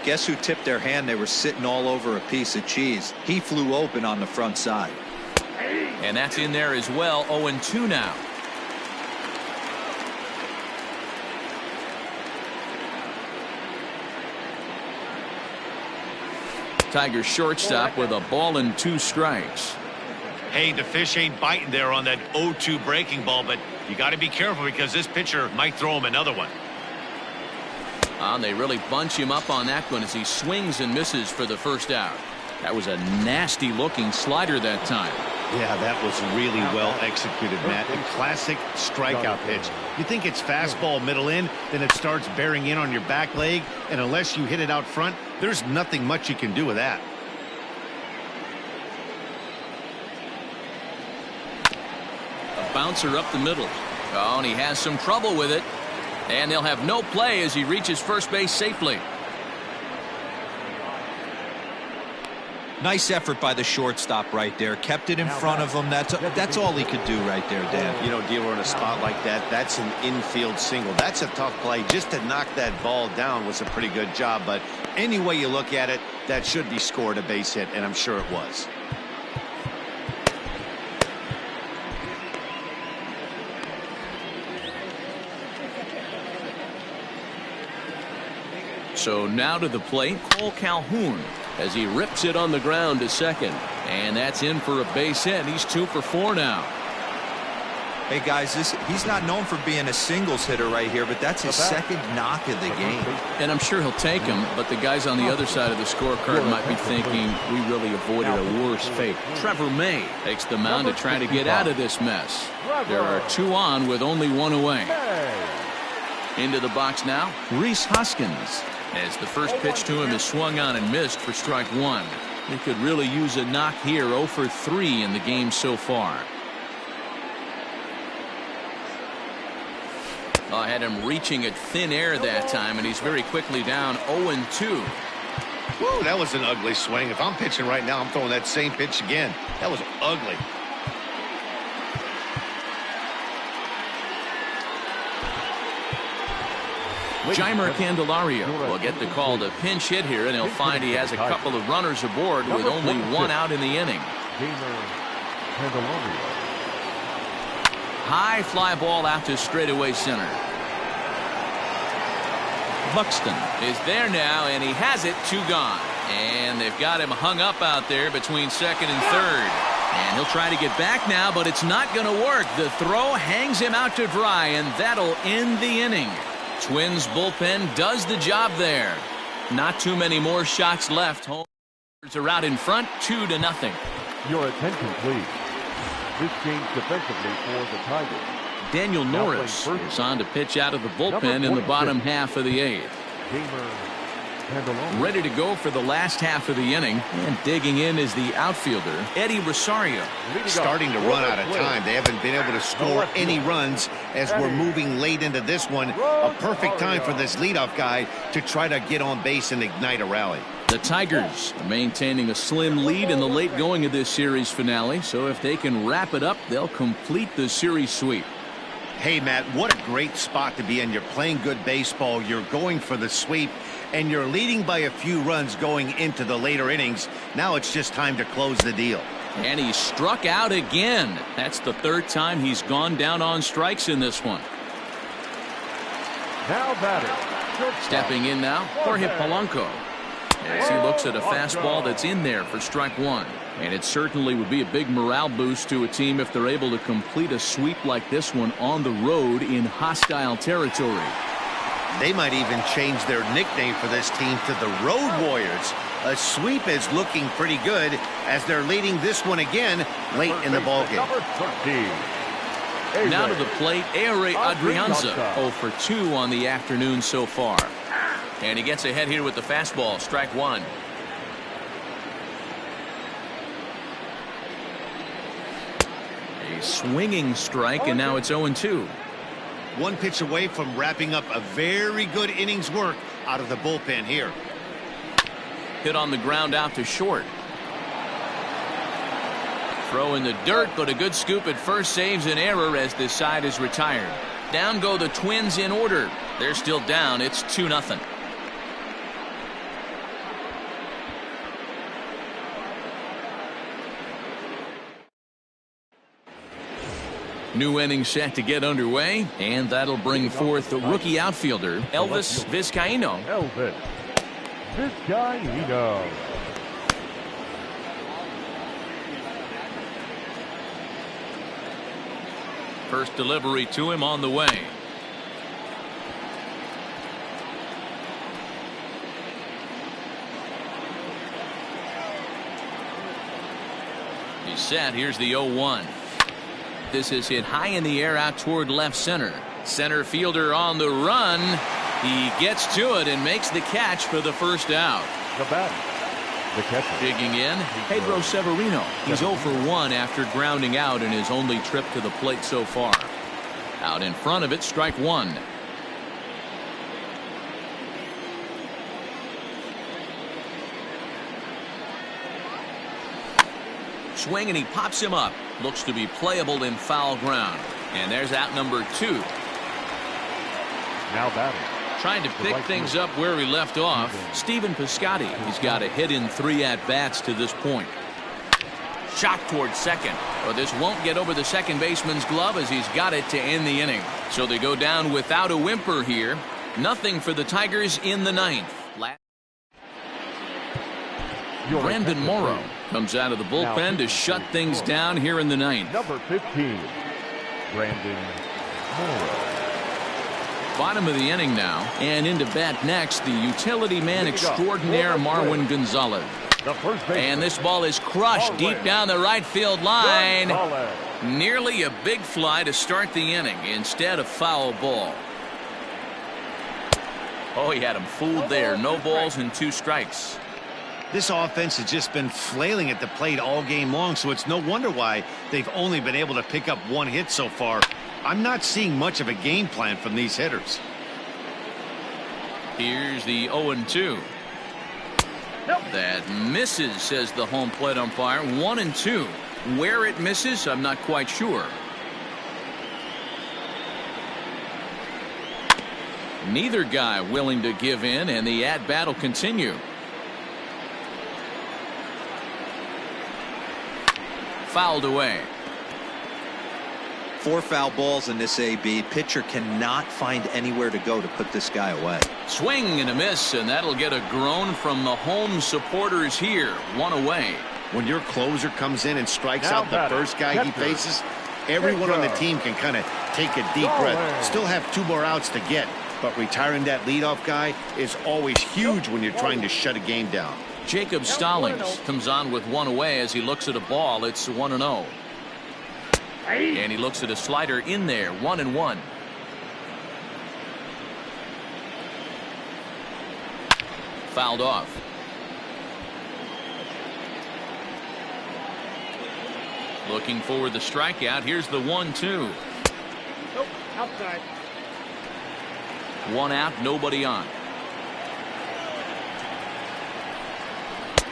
[SPEAKER 3] Guess who tipped their hand? They were sitting all over a piece of cheese. He flew open on the front side.
[SPEAKER 5] And that's in there as well. 0-2 now. Tigers shortstop with a ball and 2 strikes.
[SPEAKER 2] Hey, the fish ain't biting there on that 0-2 breaking ball, but you got to be careful because this pitcher might throw him another one.
[SPEAKER 5] They really bunch him up on that one as he swings and misses for the first out. That was a nasty looking slider that time.
[SPEAKER 2] Yeah, that was really well executed, Matt. A classic strikeout pitch. You think it's fastball middle in, then it starts bearing in on your back leg, and unless you hit it out front, there's nothing much you can do with that.
[SPEAKER 5] A bouncer up the middle. Oh, and he has some trouble with it. And they'll have no play as he reaches first base safely.
[SPEAKER 3] Nice effort by the shortstop right there. Kept it in front of him. That's all he could do right there, Dan.
[SPEAKER 2] You know, dealer in a spot like that, that's an infield single. That's a tough play. Just to knock that ball down was a pretty good job. But any way you look at it, that should be scored a base hit, and I'm sure it was.
[SPEAKER 5] So now to the plate, Cole Calhoun, as he rips it on the ground to second. And that's in for a base hit. He's 2 for 4 now.
[SPEAKER 3] Hey, guys, he's not known for being a singles hitter right here, but that's his 2nd knock of the game.
[SPEAKER 5] And I'm sure he'll take him, but the guys on the other side of the scorecard might be thinking we really avoided a worse fate. Trevor May takes the mound to try to get out of this mess. There are 2 on with only 1 away. Into the box now, Rhys Hoskins. As the first pitch to him is swung on and missed for strike 1. He could really use a knock here. 0 for 3 in the game so far. I had him reaching at thin air that time, and he's very quickly down 0-2.
[SPEAKER 2] Woo, that was an ugly swing. If I'm pitching right now, I'm throwing that same pitch again. That was ugly.
[SPEAKER 5] Jeimer Candelario will get the call to pinch hit here, and he'll find he has a couple of runners aboard with only one out in the inning. High fly ball out to straightaway center. Buxton is there now, and he has it, 2 gone. And they've got him hung up out there between second and third. And he'll try to get back now, but it's not going to work. The throw hangs him out to dry, and that'll end the inning. Twins bullpen does the job there. Not too many more shots left. Homers are out in front, 2-0.
[SPEAKER 4] Your attention, please. This change defensively for the Tigers.
[SPEAKER 5] Daniel Norris is on to pitch out of the bullpen in the bottom half of the 8th. Ready to go for the last half of the inning, and digging in is the outfielder, Eddie Rosario.
[SPEAKER 2] Starting to run out of time. They haven't been able to score any runs as we're moving late into this one. A perfect time for this leadoff guy to try to get on base and ignite a rally.
[SPEAKER 5] The Tigers are maintaining a slim lead in the late going of this series finale, so if they can wrap it up, they'll complete the series sweep.
[SPEAKER 2] Hey, Matt, what a great spot to be in. You're playing good baseball. You're going for the sweep, and you're leading by a few runs going into the later innings. Now it's just time to close the deal.
[SPEAKER 5] And he struck out again. That's the 3rd time he's gone down on strikes in this one.
[SPEAKER 4] Now batter.
[SPEAKER 5] Stepping in now, Jorge Polanco, as he looks at a fastball that's in there for strike 1. And it certainly would be a big morale boost to a team if they're able to complete a sweep like this one on the road in hostile territory.
[SPEAKER 2] They might even change their nickname for this team to the Road Warriors. A sweep is looking pretty good as they're leading this one again late in the ballgame.
[SPEAKER 5] Now to the plate, Ehire Adrianza, 0 for 2 on the afternoon so far. And he gets ahead here with the fastball, strike 1. A swinging strike, and now it's 0-2.
[SPEAKER 2] One pitch away from wrapping up a very good innings work out of the bullpen here.
[SPEAKER 5] Hit on the ground out to short. Throw in the dirt, but a good scoop at first saves an error as this side is retired. Down go the Twins in order. They're still down. It's 2-0. New inning set to get underway, and that'll bring forth the rookie outfielder, Elvis Vizcaíno.
[SPEAKER 4] Elvis Vizcaíno.
[SPEAKER 5] First delivery to him on the way. He's set. Here's the 0-1. This is hit high in the air out toward left center. Center fielder on the run. He gets to it and makes the catch for the first out.
[SPEAKER 4] The batter, the catcher.
[SPEAKER 5] Digging in, Pedro Severino. He's 0 for 1 after grounding out in his only trip to the plate so far. Out in front of it, strike 1. Swing, and he pops him up. Looks to be playable in foul ground. And there's out number 2.
[SPEAKER 4] Now batting.
[SPEAKER 5] Trying to pick things up where he left off, Stephen Piscotty. He's got a hit in 3 at-bats to this point. Shot towards second. But this won't get over the second baseman's glove as he's got it to end the inning. So they go down without a whimper here. Nothing for the Tigers in the 9th. Brandon Morrow comes out of the bullpen to shut things down here in the 9th.
[SPEAKER 4] Number 15, Brandon Morrow.
[SPEAKER 5] Bottom of the inning now, and into bat next, the utility man extraordinaire Marwin Gonzalez. And this ball is crushed deep down the right field line. Nearly a big fly to start the inning instead of foul ball. Oh, he had him fooled there. No balls and 2 strikes.
[SPEAKER 2] This offense has just been flailing at the plate all game long, so it's no wonder why they've only been able to pick up 1 hit so far. I'm not seeing much of a game plan from these hitters.
[SPEAKER 5] Here's the 0-2. That misses, says the home plate umpire. 1-2. Where it misses, I'm not quite sure.
[SPEAKER 1] Neither guy willing to give in, and the at-bat will continue. Fouled away.
[SPEAKER 3] 4 foul balls in this AB. Pitcher cannot find anywhere to go to put this guy away.
[SPEAKER 1] Swing and a miss, and that'll get a groan from the home supporters here. 1 away.
[SPEAKER 2] When your closer comes in and strikes out the first guy he faces, everyone on the team can kind of take a deep breath. Still have 2 more outs to get, but retiring that leadoff guy is always huge when you're trying to shut a game down.
[SPEAKER 1] Jacob Stallings comes on with 1 away as he looks at a ball. It's 1-0. And he looks at a slider in there. 1-1. Fouled off. Looking for the strikeout. Here's the 1-2.
[SPEAKER 6] Nope, outside.
[SPEAKER 1] 1 out, nobody on.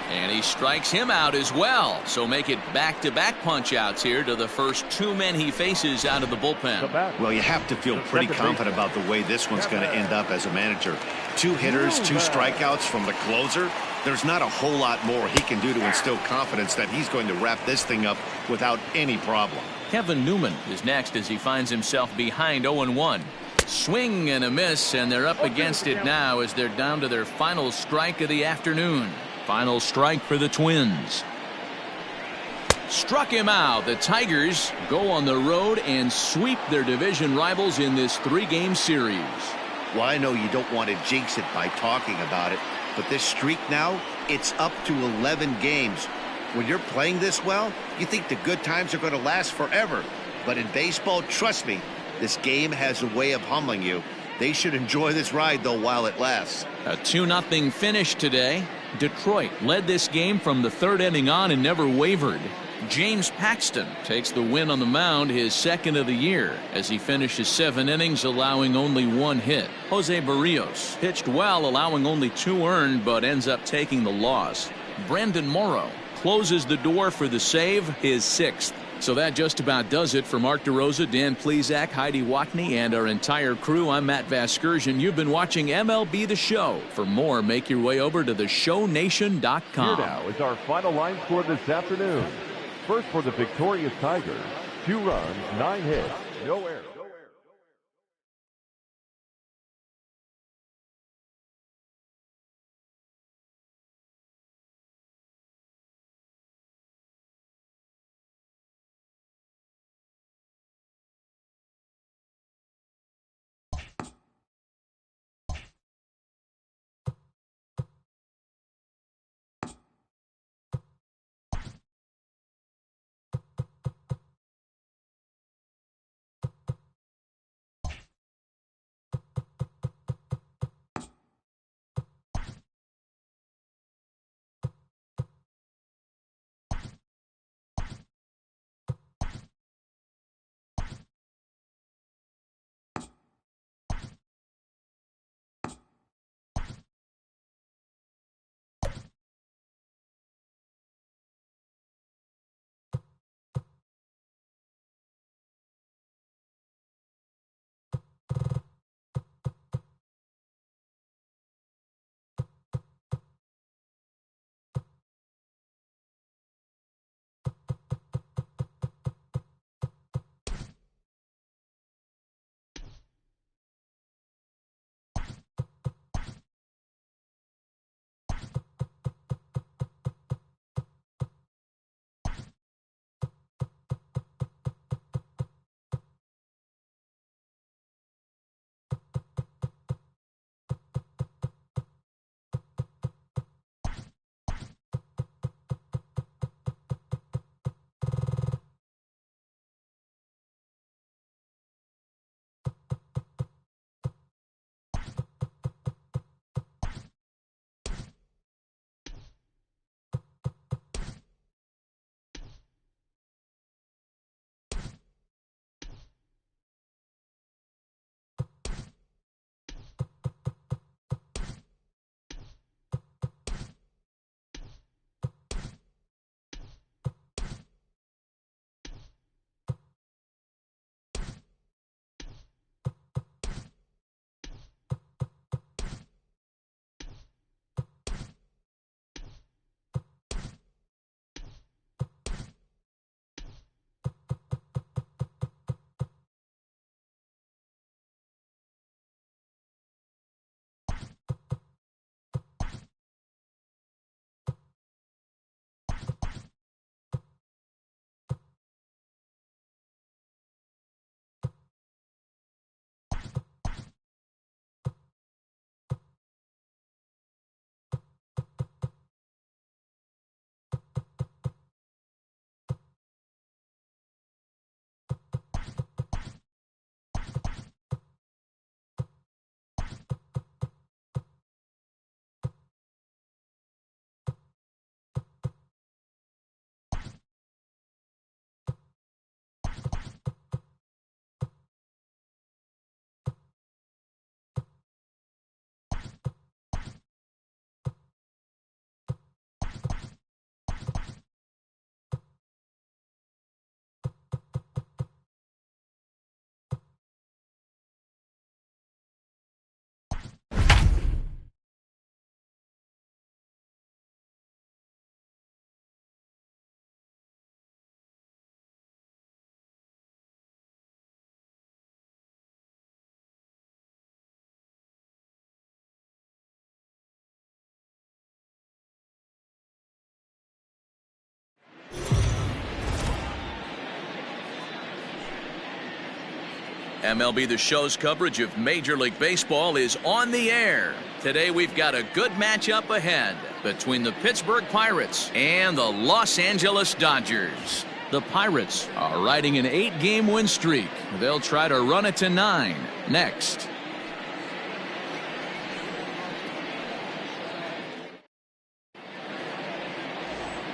[SPEAKER 1] And he strikes him out as well. So make it back-to-back punch-outs here to the first 2 men he faces out of the bullpen.
[SPEAKER 2] Well, you have to feel pretty confident about the way this one's going to end up as a manager. 2 hitters, 2 strikeouts from the closer. There's not a whole lot more he can do to instill confidence that he's going to wrap this thing up without any problem.
[SPEAKER 1] Kevin Newman is next as he finds himself behind 0-1. Swing and a miss, and they're up against it now as they're down to their final strike of the afternoon. Final strike for the Twins. Struck him out. The Tigers go on the road and sweep their division rivals in this 3-game series.
[SPEAKER 2] Well, I know you don't want to jinx it by talking about it, but this streak now, it's up to 11 games. When you're playing this well, you think the good times are going to last forever. But in baseball, trust me, this game has a way of humbling you. They should enjoy this ride, though, while it lasts.
[SPEAKER 1] A 2-0 finish today. Detroit led this game from the 3rd inning on and never wavered. James Paxton takes the win on the mound, his 2nd of the year, as he finishes 7 innings, allowing only 1 hit. Jose Barrios pitched well, allowing only 2 earned, but ends up taking the loss. Brandon Morrow closes the door for the save, his 6th. So that just about does it for Mark DeRosa, Dan Plesac, Heidi Watney, and our entire crew. I'm Matt Vasgersian. You've been watching MLB The Show. For more, make your way over to theshownation.com.
[SPEAKER 4] Here now is our final line score this afternoon. First for the victorious Tigers, 2 runs, 9 hits, no errors.
[SPEAKER 1] MLB The Show's coverage of Major League Baseball is on the air. Today we've got a good matchup ahead between the Pittsburgh Pirates and the Los Angeles Dodgers. The Pirates are riding an 8-game win streak. They'll try to run it to 9 next.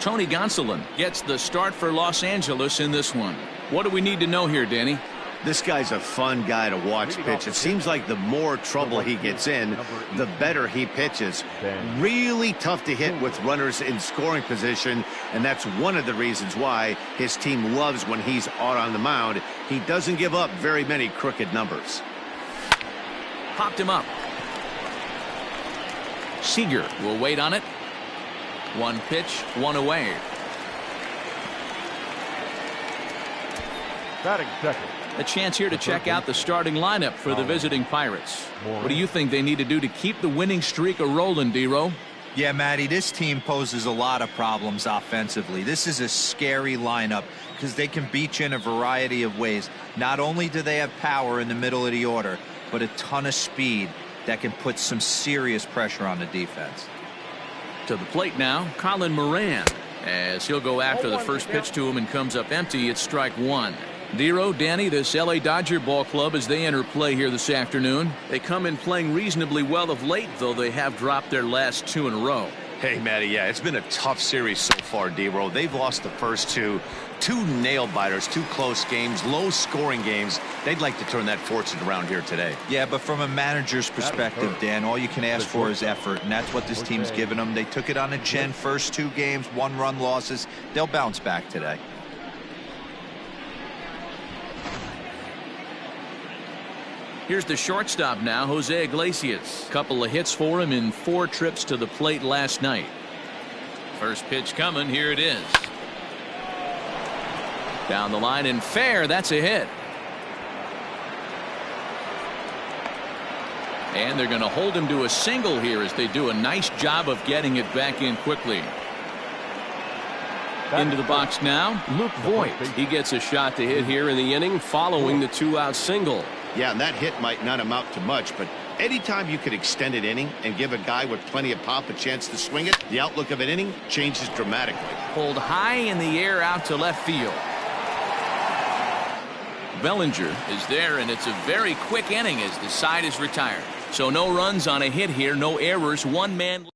[SPEAKER 1] Tony Gonsolin gets the start for Los Angeles in this one. What do we need to know here, Danny?
[SPEAKER 2] This guy's a fun guy to watch pitch. It seems like the more trouble he gets in, the better he pitches. Really tough to hit with runners in scoring position, and that's one of the reasons why his team loves when he's out on the mound. He doesn't give up very many crooked numbers.
[SPEAKER 1] Popped him up. Seager will wait on it. 1 pitch, 1 away.
[SPEAKER 4] Batting second.
[SPEAKER 1] A chance here to check out the starting lineup for the visiting Pirates. What do you think they need to do to keep the winning streak a-rolling, D-Row?
[SPEAKER 3] Yeah, Matty, this team poses a lot of problems offensively. This is a scary lineup because they can beat you in a variety of ways. Not only do they have power in the middle of the order, but a ton of speed that can put some serious pressure on the defense.
[SPEAKER 1] To the plate now, Colin Moran, as he'll go after the first pitch to him and comes up empty. It's strike 1. D-Row, Danny, this LA Dodger ball club as they enter play here this afternoon. They come in playing reasonably well of late, though they have dropped their last 2 in a row.
[SPEAKER 2] Hey, Matty, yeah, it's been a tough series so far, D-Row. They've lost the first 2 nail-biters, 2 close games, low-scoring games. They'd like to turn that fortune around here today.
[SPEAKER 3] Yeah, but from a manager's perspective, Dan, all you can ask for is effort, and that's what this team's given them. They took it on the chin, first 2 games, 1-run losses. They'll bounce back today.
[SPEAKER 1] Here's the shortstop now, Jose Iglesias. Couple of hits for him in 4 trips to the plate last night. First pitch coming, here it is. Down the line and fair, that's a hit. And they're going to hold him to a single here as they do a nice job of getting it back in quickly. Into the box now, Luke Voigt. He gets a shot to hit here in the inning following the 2-out single.
[SPEAKER 2] Yeah, and that hit might not amount to much, but anytime you could extend an inning and give a guy with plenty of pop a chance to swing it, the outlook of an inning changes dramatically.
[SPEAKER 1] Pulled high in the air out to left field. Bellinger is there, and it's a very quick inning as the side is retired. So no runs on a hit here, no errors, 1 man.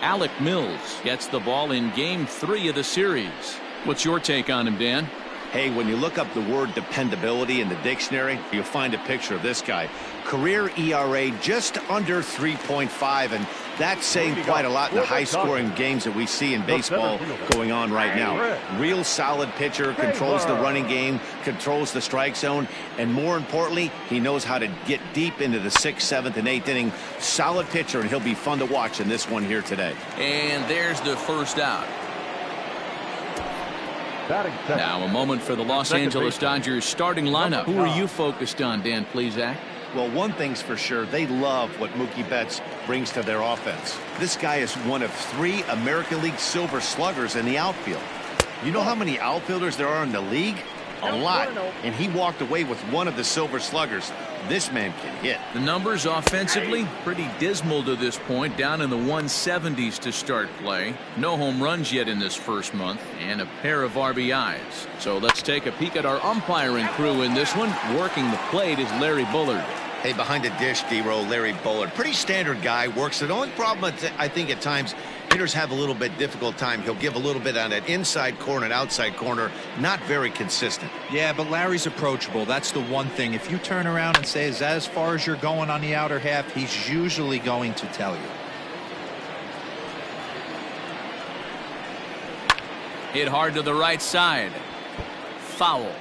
[SPEAKER 1] Alec Mills gets the ball in game 3 of the series. What's your take on him, Dan?
[SPEAKER 2] Hey, when you look up the word dependability in the dictionary, you'll find a picture of this guy. Career ERA just under 3.5, and that's saying quite a lot in the high-scoring games that we see in baseball going on right now. Real solid pitcher, controls the running game, controls the strike zone, and more importantly, he knows how to get deep into the 6th, 7th, and 8th inning. Solid pitcher, and he'll be fun to watch in this one here today.
[SPEAKER 1] And there's the first out. Now a moment for the Los Angeles Dodgers starting lineup. Who are you focused on, Dan Plesac?
[SPEAKER 2] Well, one thing's for sure, they love what Mookie Betts brings to their offense. This guy is one of 3 American League Silver Sluggers in the outfield. You know how many outfielders there are in the league? A lot. And he walked away with 1 of the Silver Sluggers. This man can hit.
[SPEAKER 1] The numbers offensively pretty dismal to this point, down in the 170s to start play. No home runs yet in this first month, and a pair of RBIs. So let's take a peek at our umpiring crew in this one. Working the plate is Larry Bullard.
[SPEAKER 2] Hey, behind the dish, D-Row, Larry Bullard. Pretty standard guy, works it. The only problem I think at times hitters have a little bit difficult time. He'll give a little bit on that inside corner and outside corner. Not very consistent.
[SPEAKER 3] Yeah, but Larry's approachable. That's the one thing. If you turn around and say, is that as far as you're going on the outer half, he's usually going to tell you.
[SPEAKER 1] Hit hard to the right side. Foul.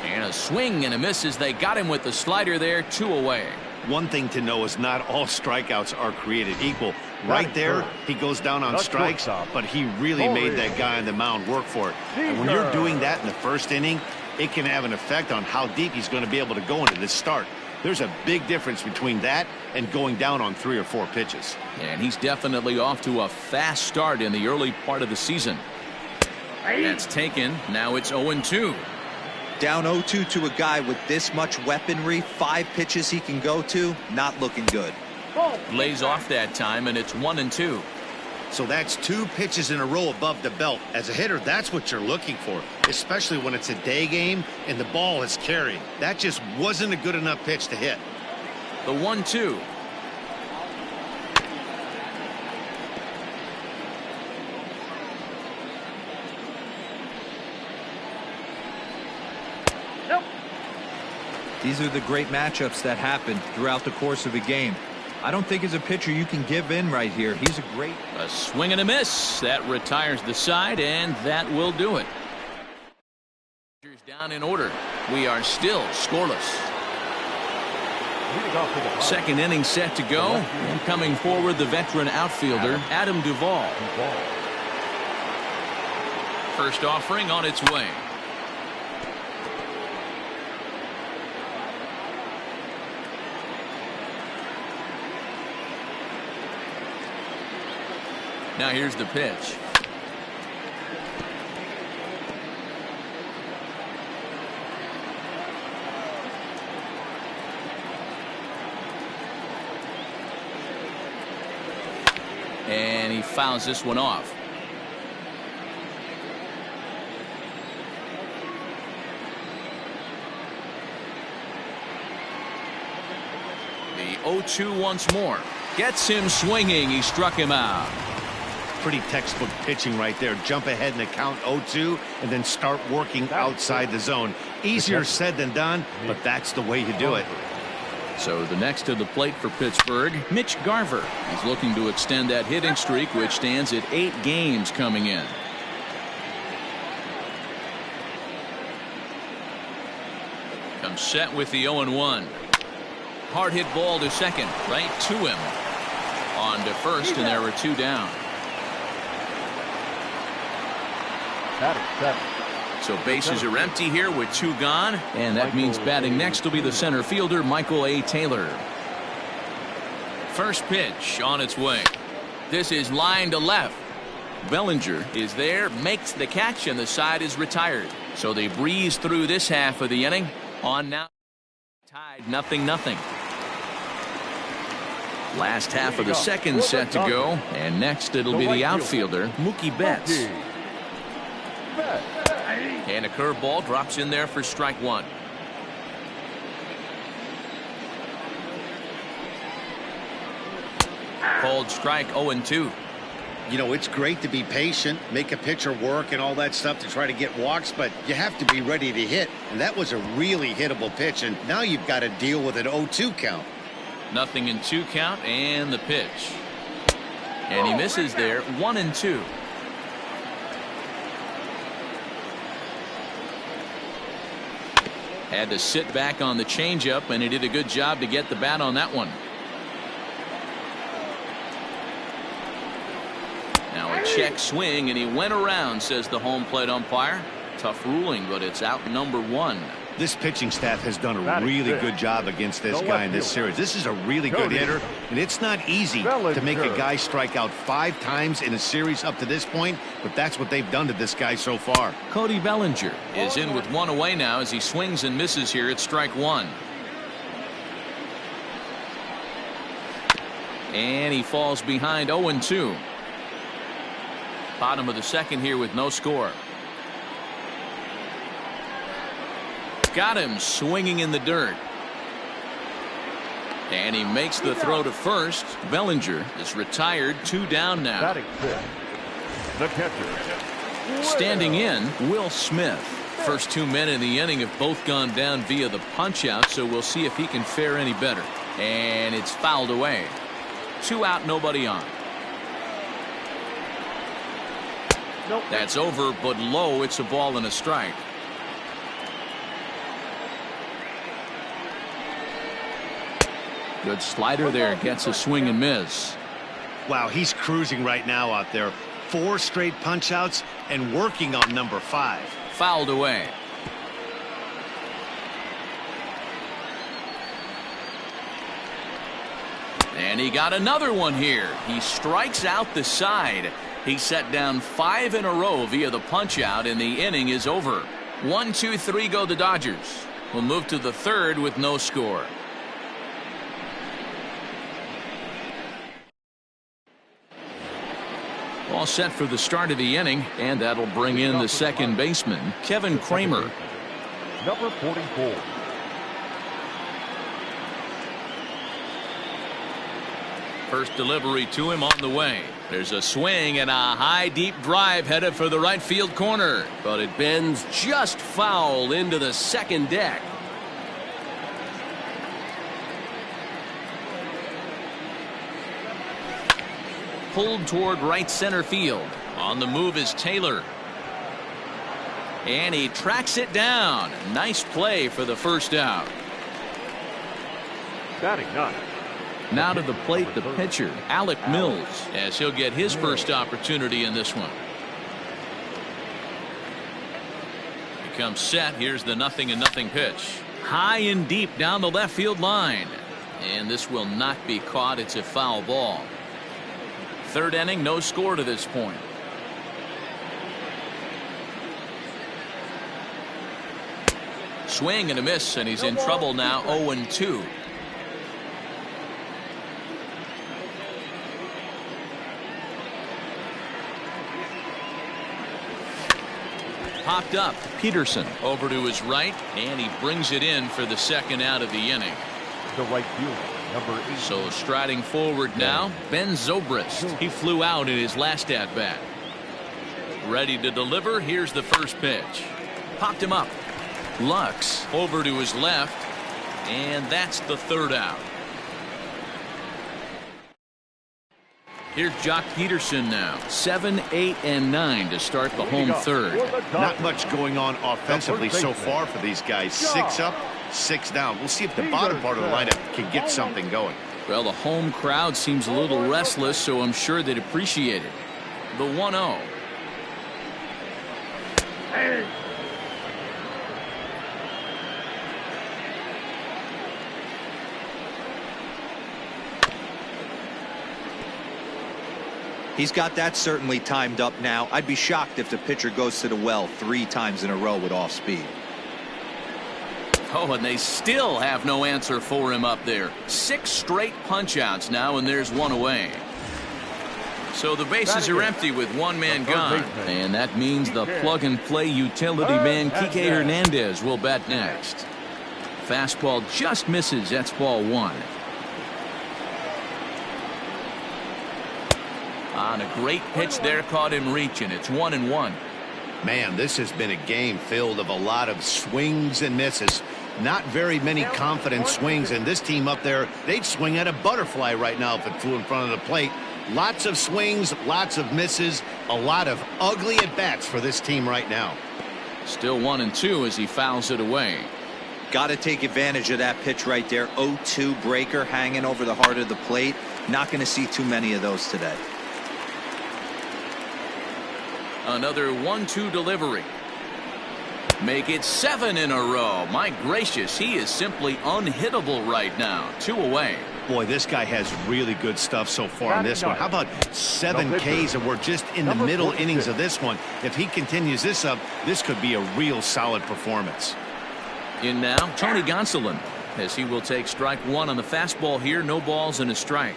[SPEAKER 1] And a swing and a miss as they got him with the slider there, 2 away.
[SPEAKER 2] One thing to know is not all strikeouts are created equal. Right there, he goes down on strikes, but he really made that guy on the mound work for it. And when you're doing that in the first inning, it can have an effect on how deep he's going to be able to go into this start. There's a big difference between that and going down on 3 or 4 pitches.
[SPEAKER 1] And he's definitely off to a fast start in the early part of the season. That's taken. Now it's 0-2.
[SPEAKER 3] Down 0-2 to a guy with this much weaponry, 5 pitches he can go to, not looking good.
[SPEAKER 1] Lays off that time, and it's 1-2.
[SPEAKER 2] So that's 2 pitches in a row above the belt. As a hitter, that's what you're looking for, especially when it's a day game and the ball is carrying. That just wasn't a good enough pitch to hit.
[SPEAKER 1] The 1-2.
[SPEAKER 3] These are the great matchups that happen throughout the course of a game. I don't think as a pitcher you can give in right here. He's
[SPEAKER 1] a swing and a miss. That retires the side, and that will do it. Down in order. We are still scoreless. Second inning set to go. And coming forward, the veteran outfielder, Adam Duvall. First offering on its way. Now here's the pitch. And he fouls this one off. The 0-2 once more. Gets him swinging. He struck him out.
[SPEAKER 2] Pretty textbook pitching right there. Jump ahead in the count 0-2 and then start working outside the zone. Easier said than done, but that's the way you do it.
[SPEAKER 1] So the next to the plate for Pittsburgh, Mitch Garver. He's looking to extend that hitting streak, which stands at 8 games coming in. Comes set with the 0-1. Hard hit ball to second, right to him. On to first, and there are 2 down. So bases are empty here with 2 gone, and that means batting next will be the center fielder, Michael A. Taylor. First pitch on its way. This is line to left. Bellinger is there, makes the catch, and the side is retired. So they breeze through this half of the inning. On now, tied 0-0. Last half of the second set to go, and next it'll be the outfielder, Mookie Betts. And a curveball drops in there for strike 1. Called strike 0-2.
[SPEAKER 2] You know, it's great to be patient, make a pitcher work and all that stuff to try to get walks, but you have to be ready to hit. And that was a really hittable pitch, and now you've got to deal with an 0-2 count.
[SPEAKER 1] 0-2 count, and the pitch. And he misses there, 1-2. Had to sit back on the changeup, and he did a good job to get the bat on that one. Now a check swing, and he went around, says the home plate umpire. Tough ruling, but it's out number 1.
[SPEAKER 2] This pitching staff has done a really good job against this guy in this series. This is a really good hitter, and it's not easy to make a guy strike out 5 times in a series up to this point, but that's what they've done to this guy so far.
[SPEAKER 1] Cody Bellinger is in with 1 away now as he swings and misses here at strike 1. And he falls behind 0-2. Bottom of the second here with no score. Got him swinging in the dirt. And he makes the throw to first. Bellinger is retired, 2 down now.
[SPEAKER 4] The catcher.
[SPEAKER 1] Standing in, Will Smith. First 2 men in the inning have both gone down via the punch out, so we'll see if he can fare any better. And it's fouled away. 2 out, nobody on. That's over, but low. It's a ball and a strike. Good slider there, gets a swing and miss.
[SPEAKER 2] Wow, he's cruising right now out there. 4 straight punch outs and working on number 5.
[SPEAKER 1] Fouled away. And he got another one here. He strikes out the side. He set down 5 in a row via the punch out, and the inning is over. 1, 2, 3 go the Dodgers. We'll move to the third with no score. All set for the start of the inning, and that'll bring in the second baseman, Kevin Kramer.
[SPEAKER 4] Number 44.
[SPEAKER 1] First delivery to him on the way. There's a swing and a high deep drive headed for the right field corner, but it bends just foul into the second deck. Pulled toward right center field. On the move is Taylor, and he tracks it down. Nice play for the first out.
[SPEAKER 4] Batting 9.
[SPEAKER 1] Now to the plate, the pitcher, Alec Mills, as he'll get his first opportunity in this one. He comes set. Here's the 0-0 pitch. High and deep down the left field line. And this will not be caught. It's a foul ball. Third inning, no score to this point. Swing and a miss, and he's in trouble now. 0-2. Popped up. Peterson over to his right, and he brings it in for the second out of the inning.
[SPEAKER 4] The right fielder, number 8.
[SPEAKER 1] So striding forward now, Ben Zobrist. He flew out in his last at bat. Ready to deliver. Here's the first pitch. Popped him up. Lux over to his left, and that's the third out. Here's Jock Peterson now. 7, 8, and 9 to start the home third.
[SPEAKER 2] Not much going on offensively so far for these guys. 6 up, 6 down. We'll see if the bottom part of the lineup can get something going.
[SPEAKER 1] Well, the home crowd seems a little restless, so I'm sure they'd appreciate it. The 1-0.
[SPEAKER 3] He's got that certainly timed up now. I'd be shocked if the pitcher goes to the well 3 times in a row with off speed.
[SPEAKER 1] Oh, and they still have no answer for him up there. 6 straight punch outs now, and there's 1 away. So the bases are empty with 1 man gone, and that means the plug and play utility man Kike Hernandez will bat next. Fastball just misses. That's ball 1. On a great pitch there, caught him reaching. It's 1-1.
[SPEAKER 2] Man, this has been a game filled of a lot of swings and misses. Not very many confident swings, and this team up there, they'd swing at a butterfly right now if it flew in front of the plate. Lots of swings, lots of misses, a lot of ugly at-bats for this team right now.
[SPEAKER 1] Still 1-2 as he fouls it away.
[SPEAKER 3] Got to take advantage of that pitch right there. 0-2 breaker hanging over the heart of the plate. Not going to see too many of those today.
[SPEAKER 1] Another 1-2 delivery. Make it 7 in a row. My gracious, he is simply unhittable right now. 2 away.
[SPEAKER 2] Boy, this guy has really good stuff so far in this one. How about 7 Ks, and we're just in the middle innings of this one. If he continues this up, this could be a real solid performance.
[SPEAKER 1] In now, Tony Gonsolin, as he will take strike 1 on the fastball here. No balls and a strike.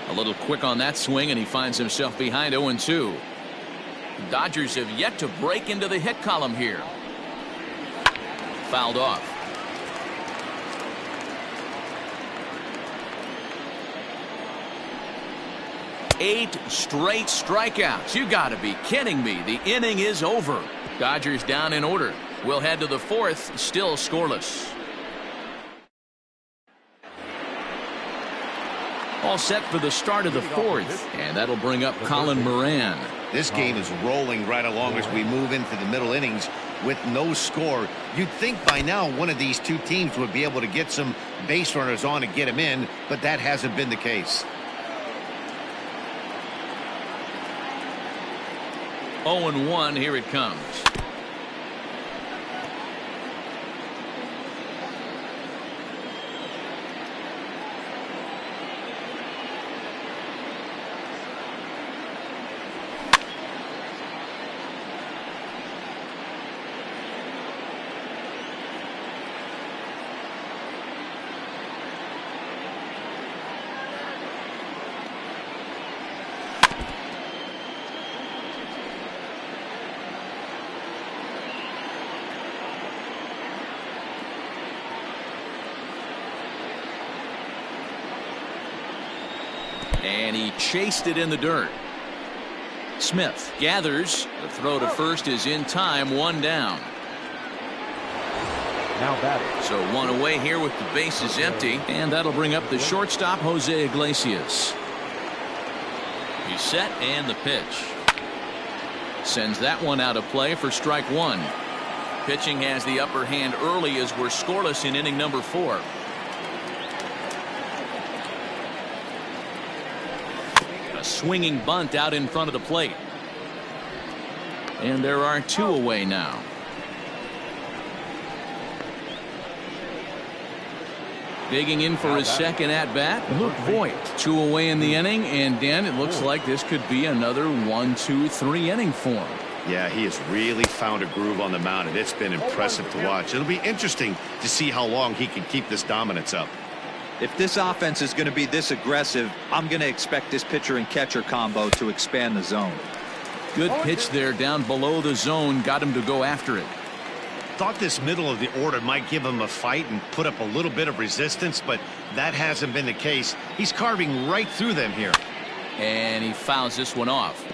[SPEAKER 1] A little quick on that swing, and he finds himself behind 0-2. Dodgers have yet to break into the hit column here. Fouled off. Eight straight strikeouts. You got to be kidding me. The inning is over. Dodgers down in order. We'll head to the 4th, still scoreless. All set for the start of the 4th, and that'll bring up Colin Moran.
[SPEAKER 2] This game is rolling right along as we move into the middle innings with no score. You'd think by now one of these two teams would be able to get some base runners on and get them in, but that hasn't been the case.
[SPEAKER 1] 0-1, here it comes. And he chased it in the dirt. Smith gathers. The throw to first is in time. One down.
[SPEAKER 4] Now batting.
[SPEAKER 1] So one away here with the bases empty. And that'll bring up the shortstop, Jose Iglesias. He's set, and the pitch. Sends that one out of play for strike one. Pitching has the upper hand early as we're scoreless in inning number 4. A swinging bunt out in front of the plate. And there are 2 away now. Digging in for his second at-bat, Luke Voigt. 2 away in the inning, and Dan, it looks like this could be another 1-2-3 inning for him.
[SPEAKER 2] Yeah, he has really found a groove on the mound, and it's been impressive to watch. It'll be interesting to see how long he can keep this dominance up.
[SPEAKER 3] If this offense is going to be this aggressive, I'm going to expect this pitcher and catcher combo to expand the zone.
[SPEAKER 1] Good pitch there down below the zone, got him to go after it.
[SPEAKER 2] Thought this middle of the order might give him a fight and put up a little bit of resistance, but that hasn't been the case. He's carving right through them here.
[SPEAKER 1] And he fouls this one off.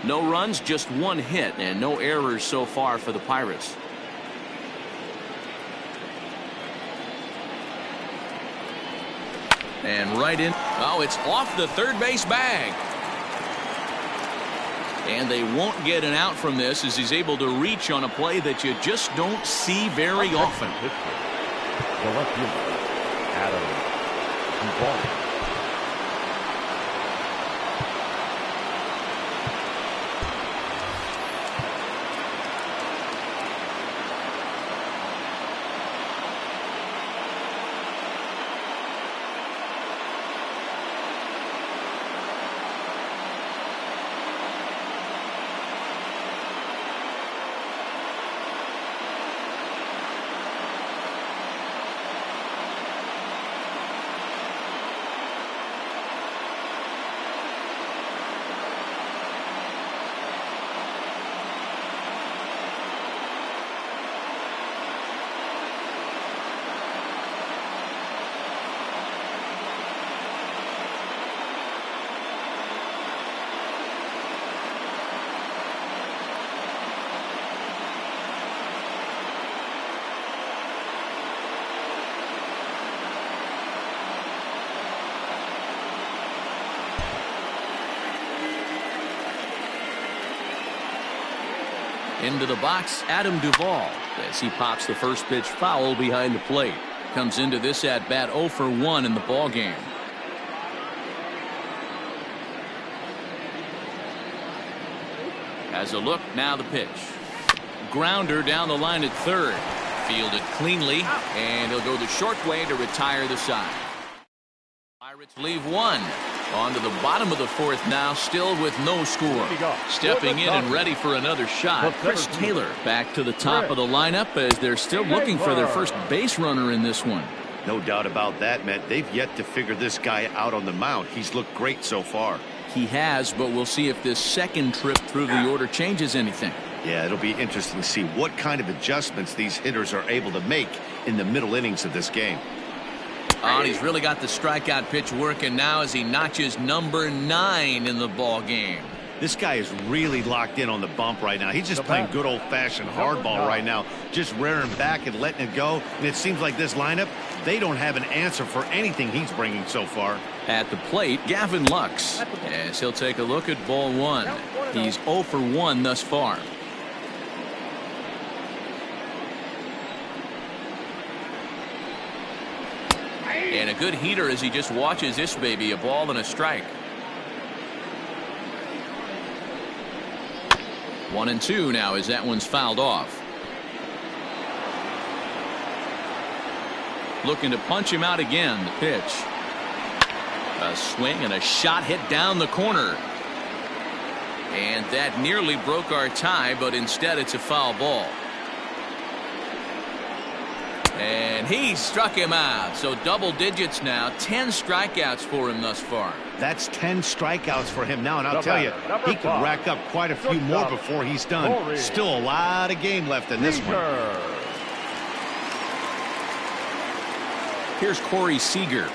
[SPEAKER 1] No runs, just 1 hit, and no errors so far for the Pirates. And right in. Oh, it's off the third base bag. And they won't get an out from this as he's able to reach on a play that you just don't see very often.
[SPEAKER 4] The left fielder, Adam Duvall.
[SPEAKER 1] Into the box, Adam Duvall, as he pops the first pitch foul behind the plate. Comes into this at bat 0 for 1 in the ball game. Has a look, now the pitch. Grounder down the line at third. Fielded cleanly, and he'll go the short way to retire the side. Pirates leave 1. On to the bottom of the 4th now, still with no score. Stepping in and ready for another shot, Chris Taylor back to the top of the lineup as they're still looking for their first base runner in this one.
[SPEAKER 2] No doubt about that, Matt. They've yet to figure this guy out on the mound. He's looked great so far.
[SPEAKER 1] He has, but we'll see if this second trip through the order changes anything.
[SPEAKER 2] Yeah, it'll be interesting to see what kind of adjustments these hitters are able to make in the middle innings of this game.
[SPEAKER 1] Oh, and he's really got the strikeout pitch working now as he notches number 9 in the ball game.
[SPEAKER 2] This guy is really locked in on the bump right now. He's just playing good old-fashioned hardball right now, just rearing back and letting it go. And it seems like this lineup, they don't have an answer for anything he's bringing so far.
[SPEAKER 1] At the plate, Gavin Lux, as he'll take a look at ball 1. He's 0 for 1 thus far. And a good heater as he just watches this baby, a ball and a strike. 1-2 now as that one's fouled off. Looking to punch him out again. The pitch. A swing and a shot hit down the corner. And that nearly broke our tie, but instead it's a foul ball. And he struck him out. So double digits now. 10 strikeouts for him thus far.
[SPEAKER 2] That's 10 strikeouts for him now. And I'll tell you, he could rack up quite a few more before he's done. Still a lot of game left in this one.
[SPEAKER 1] Here's Corey Seager.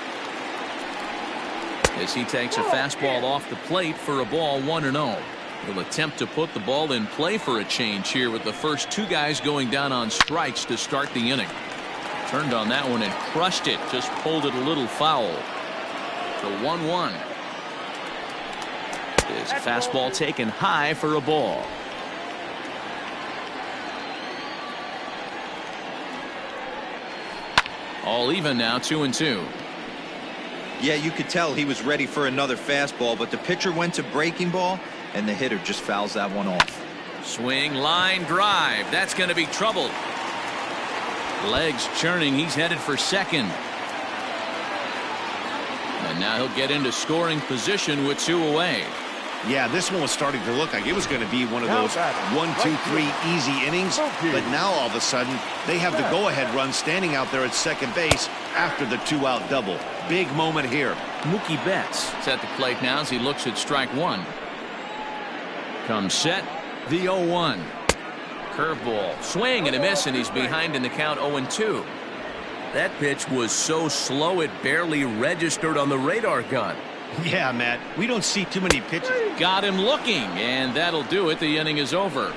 [SPEAKER 1] as he takes a fastball off the plate for a ball 1-0. He'll attempt to put the ball in play for a change here with the first two guys going down on strikes to start the inning. Turned on that one and crushed it. Just pulled it a little foul. The 1-1. His fastball taken high for a ball. All even now, 2-2.
[SPEAKER 3] Yeah, you could tell he was ready for another fastball, but the pitcher went to breaking ball, and the hitter just fouls that one off.
[SPEAKER 1] Swing, line drive. That's going to be trouble. Legs churning. He's headed for second. And now he'll get into scoring position with two away.
[SPEAKER 2] Yeah, this one was starting to look like it was going to be one of those 1, 2, 3 easy innings. But now all of a sudden they have the go-ahead run standing out there at second base after the 2-out double. Big moment here.
[SPEAKER 1] Mookie Betts is at the plate now as he looks at strike one. Comes set. The 0-1. Curveball. Swing and a miss, and he's behind in the count 0-2. That pitch was so slow it barely registered on the radar gun.
[SPEAKER 2] Yeah, Matt, we don't see too many pitches.
[SPEAKER 1] Got him looking, and that'll do it. The inning is over.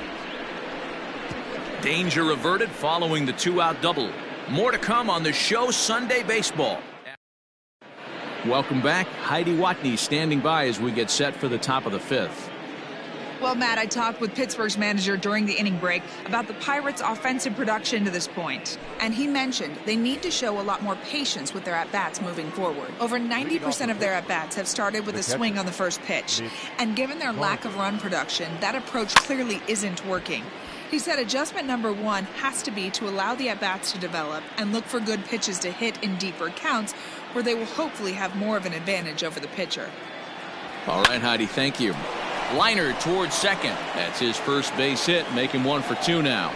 [SPEAKER 1] Danger averted following the 2-out double. More to come on the show Sunday Baseball. Welcome back. Heidi Watney standing by as we get set for the top of the fifth.
[SPEAKER 7] Well, Matt, I talked with Pittsburgh's manager during the inning break about the Pirates' offensive production to this point. And he mentioned they need to show a lot more patience with their at-bats moving forward. Over 90% of their at-bats have started with a swing on the first pitch. And given their lack of run production, that approach clearly isn't working. He said adjustment number one has to be to allow the at-bats to develop and look for good pitches to hit in deeper counts where they will hopefully have more of an advantage over the pitcher.
[SPEAKER 1] All right, Heidi, thank you. Liner towards second. That's his first base hit. Make him 1 for 2 now.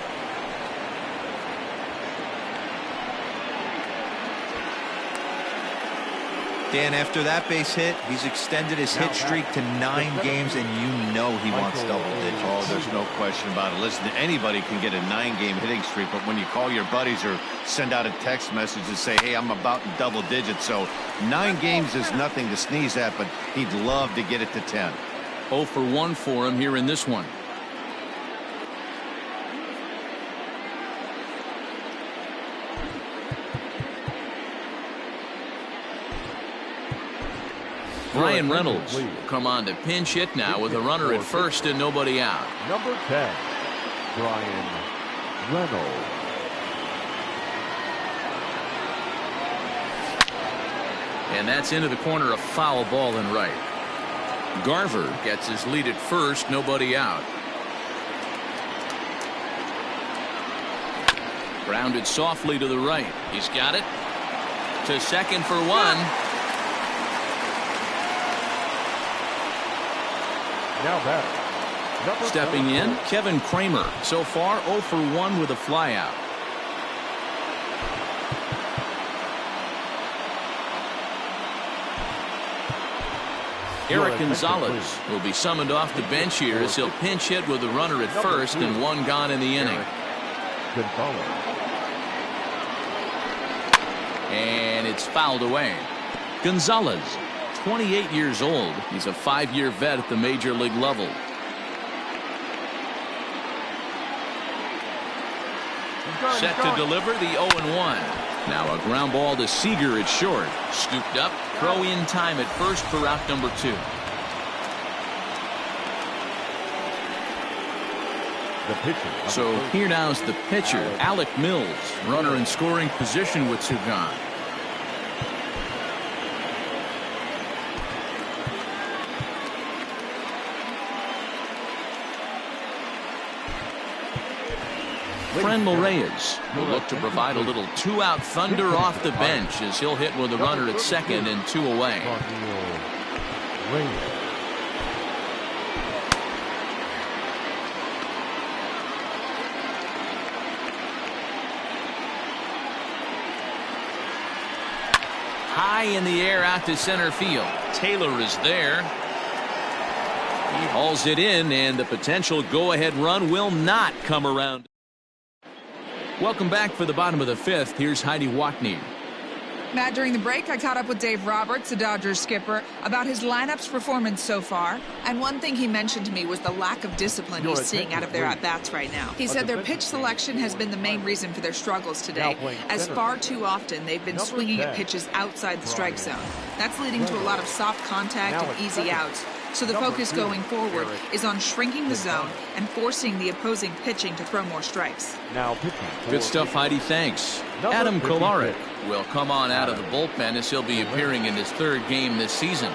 [SPEAKER 3] Dan, after that base hit, he's extended his hit streak to 9 games, and you know he wants double digits.
[SPEAKER 2] Oh, there's no question about it. Listen, anybody can get a 9-game hitting streak, but when you call your buddies or send out a text message and say, hey, I'm about in double digits, so 9 games is nothing to sneeze at, but he'd love to get it to 10.
[SPEAKER 1] 0 for 1 for him here in this one. Brian Reynolds will come on to pinch hit now with a runner at first and nobody out.
[SPEAKER 4] Number 10, Brian Reynolds.
[SPEAKER 1] And that's into the corner, a foul ball and right. Garver gets his lead at first, nobody out. Grounded softly to the right. He's got it. To second for 1.
[SPEAKER 4] Now batter.
[SPEAKER 1] Stepping in, Kevin Kramer. So far 0 for 1 with a flyout. Eric Gonzalez will be summoned off the bench here as he'll pinch hit with a runner at first and 1 gone in the inning. And it's fouled away. Gonzalez, 28 years old. He's a 5-year vet at the major league level. Set to deliver the 0-1. Now a ground ball to Seager at short. Scooped up, throw in time at first for out number 2.
[SPEAKER 4] The pitcher.
[SPEAKER 1] So here now's the pitcher, Alec Mills, runner in scoring position with 2 gone. Frenmel Reyes will look to provide a little 2-out thunder off the bench as he'll hit with a runner at second and 2 away. High in the air out to center field. Taylor is there. He hauls it in, and the potential go-ahead run will not come around. Welcome back for the bottom of the 5th. Here's Heidi Watney.
[SPEAKER 7] Matt, during the break, I caught up with Dave Roberts, the Dodgers skipper, about his lineup's performance so far. And one thing he mentioned to me was the lack of discipline he's seeing out of their at-bats right now. He said their pitch selection has been the main reason for their struggles today, as far too often they've been swinging at pitches outside the strike zone. That's leading to a lot of soft contact and easy outs. So the focus going forward is on shrinking the zone and forcing the opposing pitching to throw more strikes.
[SPEAKER 1] Good stuff, Heidi. Thanks. Adam Kolarek will come on out of the bullpen as he'll be appearing in his third game this season.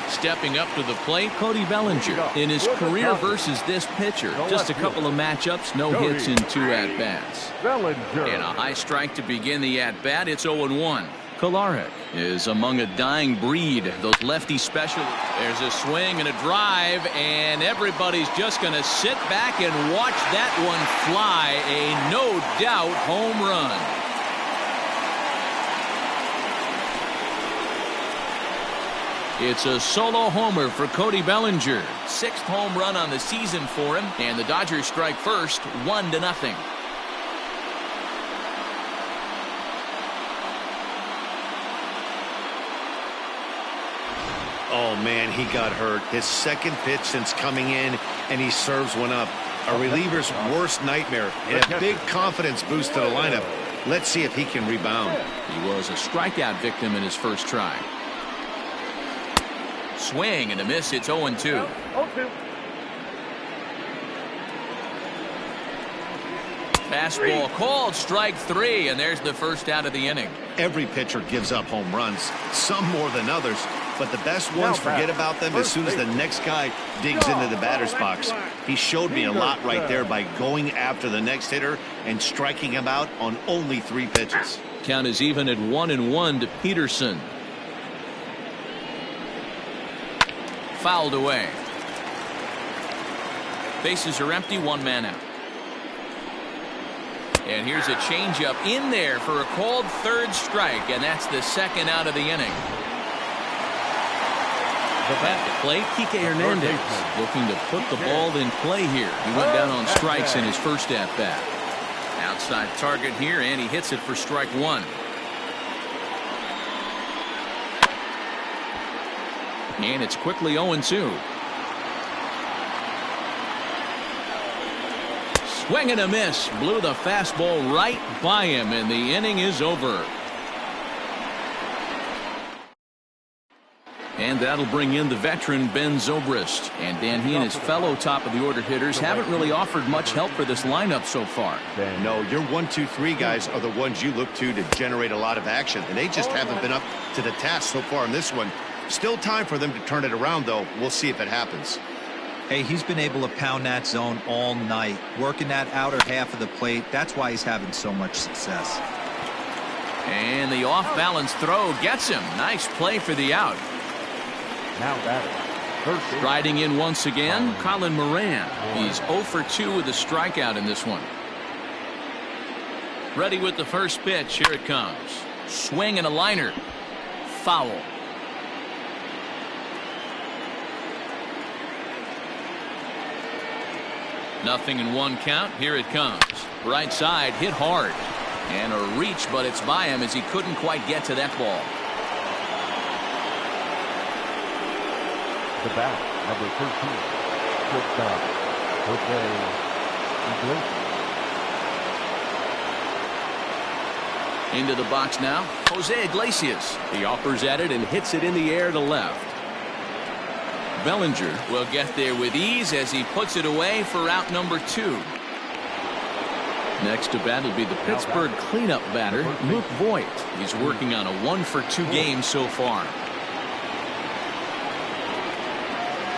[SPEAKER 1] Stepping up to the plate, Cody Bellinger. In his career versus this pitcher, just a couple of matchups, no hits in 2 at-bats. And a high strike to begin the at-bat. It's 0-1. Kolarek is among a dying breed. Those lefty specialists. There's a swing and a drive, and everybody's just going to sit back and watch that one fly. A no-doubt home run. It's a solo homer for Cody Bellinger. 6th home run on the season for him, and the Dodgers strike first, 1-0.
[SPEAKER 2] Oh, man, he got hurt. His second pitch since coming in, and he serves one up. A reliever's worst nightmare, and a big confidence boost to the lineup. Let's see if he can rebound.
[SPEAKER 1] He was a strikeout victim in his first try. Swing and a miss. It's 0-2. Fastball called, strike 3, and there's the first out of the inning.
[SPEAKER 2] Every pitcher gives up home runs, some more than others, but the best ones forget about them as soon as the next guy digs into the batter's box. He showed me a lot right there by going after the next hitter and striking him out on only 3 pitches.
[SPEAKER 1] Count is even at 1-1 to Peterson. Fouled away. Bases are empty, 1 man out. And here's a changeup in there for a called 3rd strike, and that's the 2nd out of the inning. At the plate, Kike Hernandez looking to put the ball in play here. He went down on strikes in his first at-bat. Outside target here, and he hits it for strike 1. And it's quickly 0-2. Swing and a miss. Blew the fastball right by him, and the inning is over. And that'll bring in the veteran Ben Zobrist. And Dan, he and his fellow top-of-the-order hitters haven't really offered much help for this lineup so far.
[SPEAKER 2] No, your 1, 2, 3 guys are the ones you look to generate a lot of action, and they just haven't been up to the task so far in this one. Still time for them to turn it around, though. We'll see if it happens.
[SPEAKER 3] Hey, he's been able to pound that zone all night, working that outer half of the plate. That's why he's having so much success.
[SPEAKER 1] And the off-balance throw gets him. Nice play for the out.
[SPEAKER 4] Now batting.
[SPEAKER 1] Striding in once again, Colin Moran. He's 0 for 2 with a strikeout in this one. Ready with the first pitch. Here it comes. Swing and a liner. Foul. Nothing in 1 count. Here it comes. Right side, hit hard. And a reach, but it's by him as he couldn't quite get to that ball.
[SPEAKER 4] The bat, number 13, shortstop,
[SPEAKER 1] Into the box now, Jose Iglesias. He offers at it and hits it in the air to left. Bellinger will get there with ease as he puts it away for out number 2. Next to bat will be the Pittsburgh cleanup batter, Luke Voigt. He's working on a 1 for 2 game so far.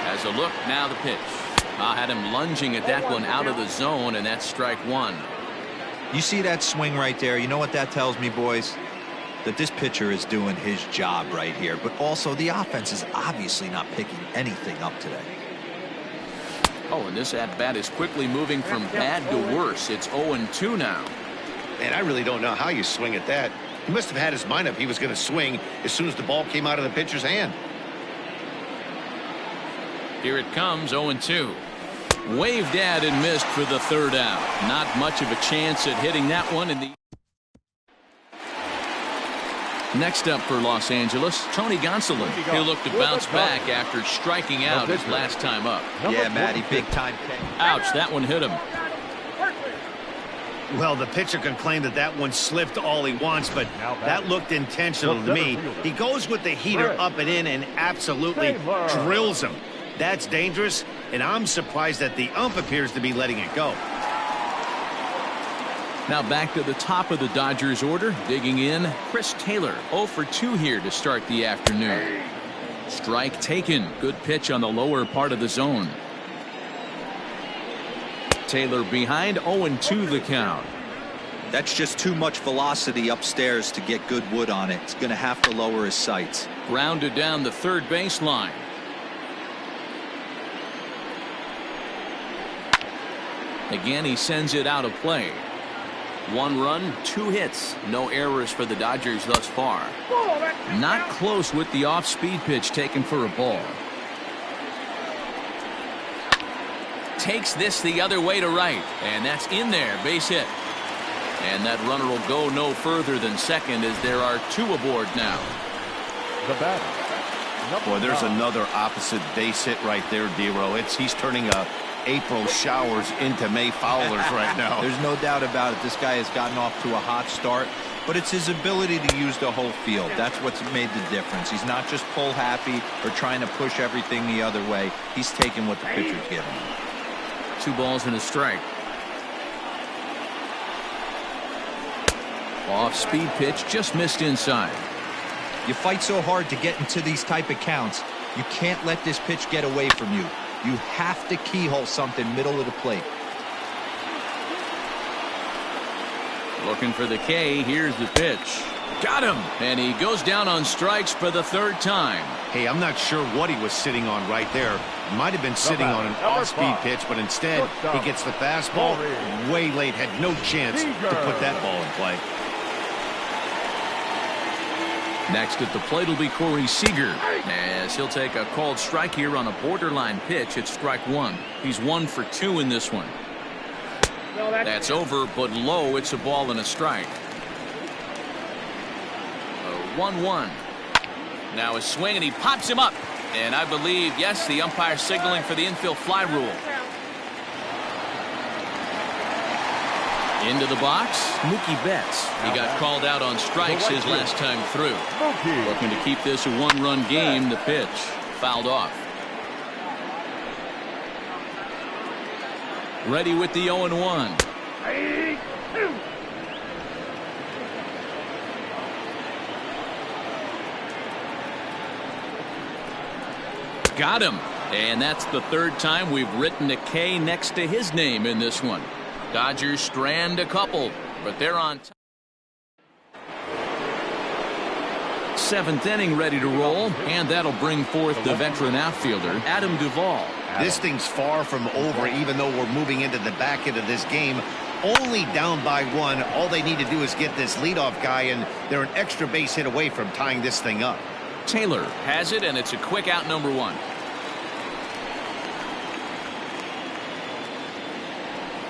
[SPEAKER 1] As a look, now the pitch. I had him lunging at that one out of the zone, and that's strike 1.
[SPEAKER 3] You see that swing right there? You know what that tells me, boys? That this pitcher is doing his job right here, but also the offense is obviously not picking anything up today.
[SPEAKER 1] Oh, and this at-bat is quickly moving from bad to worse. It's 0-2 now.
[SPEAKER 2] And I really don't know how you swing at that. He must have had his mind up he was going to swing as soon as the ball came out of the pitcher's hand.
[SPEAKER 1] Here it comes, 0-2. Waved at and missed for the third out. Not much of a chance at hitting that one in the. Next up for Los Angeles, Tony Gonsolin. He'll look to bounce back after striking out his last time up.
[SPEAKER 3] Yeah, Matty, big time.
[SPEAKER 1] Ouch, that one hit him.
[SPEAKER 2] Well, the pitcher can claim that that one slipped all he wants, but that looked intentional to me. He goes with the heater up and in and absolutely drills him. That's dangerous, and I'm surprised that the ump appears to be letting it go.
[SPEAKER 1] Now back to the top of the Dodgers order. Digging in, Chris Taylor. 0 for 2 here to start the afternoon. Strike taken. Good pitch on the lower part of the zone. Taylor behind, 0-2 the count.
[SPEAKER 3] That's just too much velocity upstairs to get good wood on it. It's going to have to lower his sights.
[SPEAKER 1] Grounded down the third baseline. Again, he sends it out of play. 1 run, 2 hits. No errors for the Dodgers thus far. Not close with the off-speed pitch taken for a ball. Takes this the other way to right, and that's in there, base hit. And that runner will go no further than second as there are 2 aboard now.
[SPEAKER 4] The batter.
[SPEAKER 2] Boy, there's another opposite base hit right there, D-Row. He's turning April showers into May foulers right now.
[SPEAKER 3] There's no doubt about it. This guy has gotten off to a hot start, but it's his ability to use the whole field. That's what's made the difference. He's not just pull happy or trying to push everything the other way. He's taking what the pitcher's giving him.
[SPEAKER 1] 2 balls and a strike. Off speed pitch just missed inside.
[SPEAKER 3] You fight so hard to get into these type of counts. You can't let this pitch get away from you. You have to keyhole something middle of the plate.
[SPEAKER 1] Looking for the K. Here's the pitch. Got him. And he goes down on strikes for the 3rd time.
[SPEAKER 2] Hey, I'm not sure what he was sitting on right there. Might have been sitting on an off-speed pitch, but instead he gets the fastball way late. Had no chance to put that ball in play.
[SPEAKER 1] Next at the plate will be Corey Seager, as he'll take a called strike here on a borderline pitch. It's strike 1. He's 1 for 2 in this one. That's over, but low. It's a ball and a strike. 1-1. Now a swing, and he pops him up. And I believe, yes, the umpire signaling for the infield fly rule. Into the box, Mookie Betts. He got called out on strikes his last time through. Looking to keep this a 1-run game. The pitch fouled off. Ready with the 0-1. Got him. And that's the 3rd time we've written a K next to his name in this one. Dodgers strand a couple, but they're on top. 7th inning ready to roll, and that'll bring forth the veteran outfielder, Adam Duvall.
[SPEAKER 2] This thing's far from over, even though we're moving into the back end of this game. Only down by 1. All they need to do is get this leadoff guy, and they're an extra base hit away from tying this thing up.
[SPEAKER 1] Taylor has it, and it's a quick out, number 1.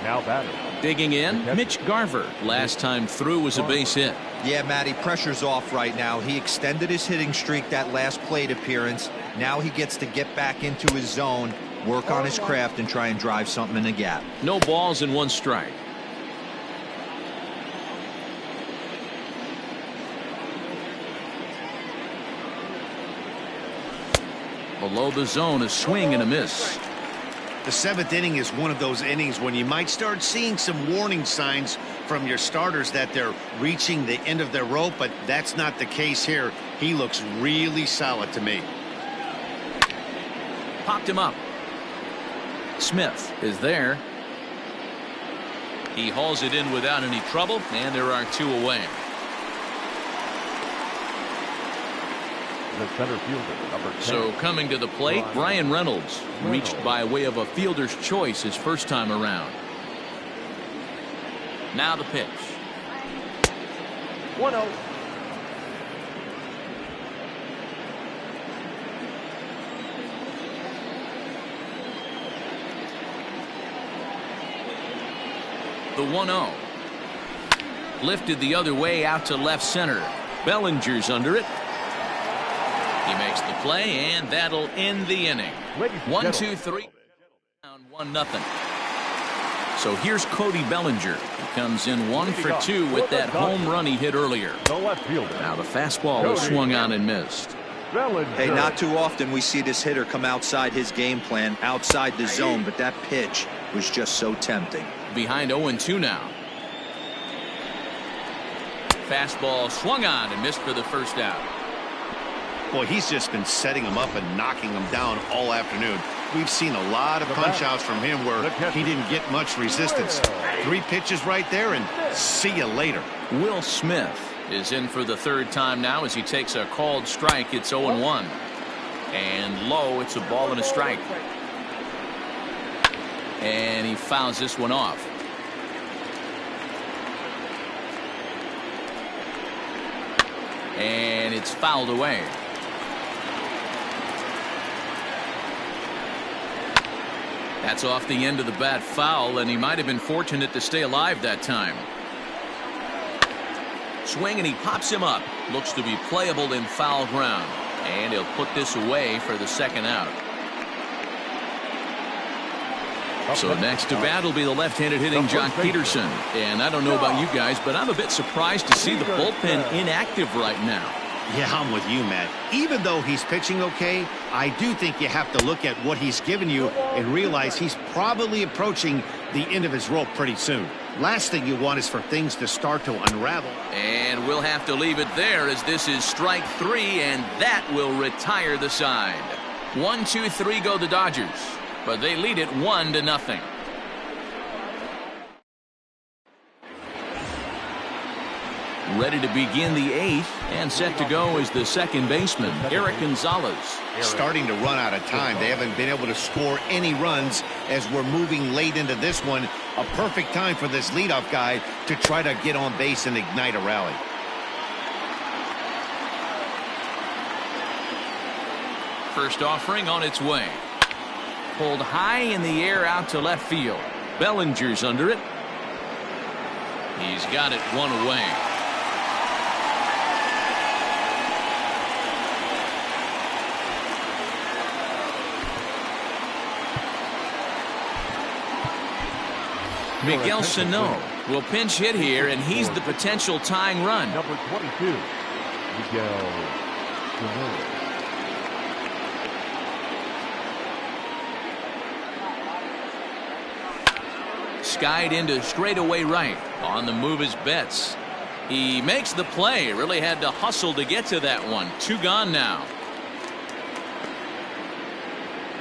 [SPEAKER 4] Now batter.
[SPEAKER 1] Digging in, Mitch Garver. Last time through was a base hit.
[SPEAKER 3] Yeah, Matty, pressure's off right now. He extended his hitting streak that last plate appearance. Now he gets to get back into his zone, work on his craft, and try and drive something in the gap.
[SPEAKER 1] No balls and 1 strike. Below the zone, a swing and a miss.
[SPEAKER 2] The 7th inning is one of those innings when you might start seeing some warning signs from your starters that they're reaching the end of their rope, but that's not the case here. He looks really solid to me.
[SPEAKER 1] Popped him up. Smith is there. He hauls it in without any trouble, and there are 2 away.
[SPEAKER 4] The center fielder, number 10.
[SPEAKER 1] So coming to the plate, Brian Reynolds reached by way of a fielder's choice his first time around. Now the pitch.
[SPEAKER 4] 1-0.
[SPEAKER 1] The 1-0. Lifted the other way out to left center. Bellinger's under it. He makes the play, and that'll end the inning. 1-2-3. Down 1-0. So here's Cody Bellinger. He comes in 1 for 2 with that home run he hit earlier. Now the fastball was swung on and missed.
[SPEAKER 3] Hey, not too often we see this hitter come outside his game plan, outside the zone, but that pitch was just so tempting.
[SPEAKER 1] Behind 0-2 now. Fastball swung on and missed for the first out.
[SPEAKER 2] Boy, he's just been setting him up and knocking him down all afternoon. We've seen a lot of punch-outs from him where he didn't get much resistance. 3 pitches right there, and see you later.
[SPEAKER 1] Will Smith is in for the 3rd time now as he takes a called strike. It's 0-1. And low, it's a ball and a strike. And he fouls this one off. And it's fouled away. That's off the end of the bat foul, and he might have been fortunate to stay alive that time. Swing, and he pops him up. Looks to be playable in foul ground. And he'll put this away for the 2nd out. So next to bat will be the left-handed hitting John Peterson. And I don't know about you guys, but I'm a bit surprised to see the bullpen inactive right now.
[SPEAKER 2] Yeah, I'm with you, Matt. Even though he's pitching okay, I do think you have to look at what he's given you and realize he's probably approaching the end of his rope pretty soon. Last thing you want is for things to start to unravel.
[SPEAKER 1] And we'll have to leave it there as this is strike 3, and that will retire the side. 1-2-3 go the Dodgers, but they lead it 1-0. Ready to begin the 8th, and set to go is the 2nd baseman, Eric Gonzalez.
[SPEAKER 2] Starting to run out of time. They haven't been able to score any runs as we're moving late into this one. A perfect time for this leadoff guy to try to get on base and ignite a rally.
[SPEAKER 1] First offering on its way. Pulled high in the air out to left field. Bellinger's under it. He's got it one away. Miguel Sano will pinch hit here, and he's the potential tying run.
[SPEAKER 4] Number 22, Miguel Sano.
[SPEAKER 1] Skied into straightaway right. On the move is Betts. He makes the play. Really had to hustle to get to that one. 2 gone now.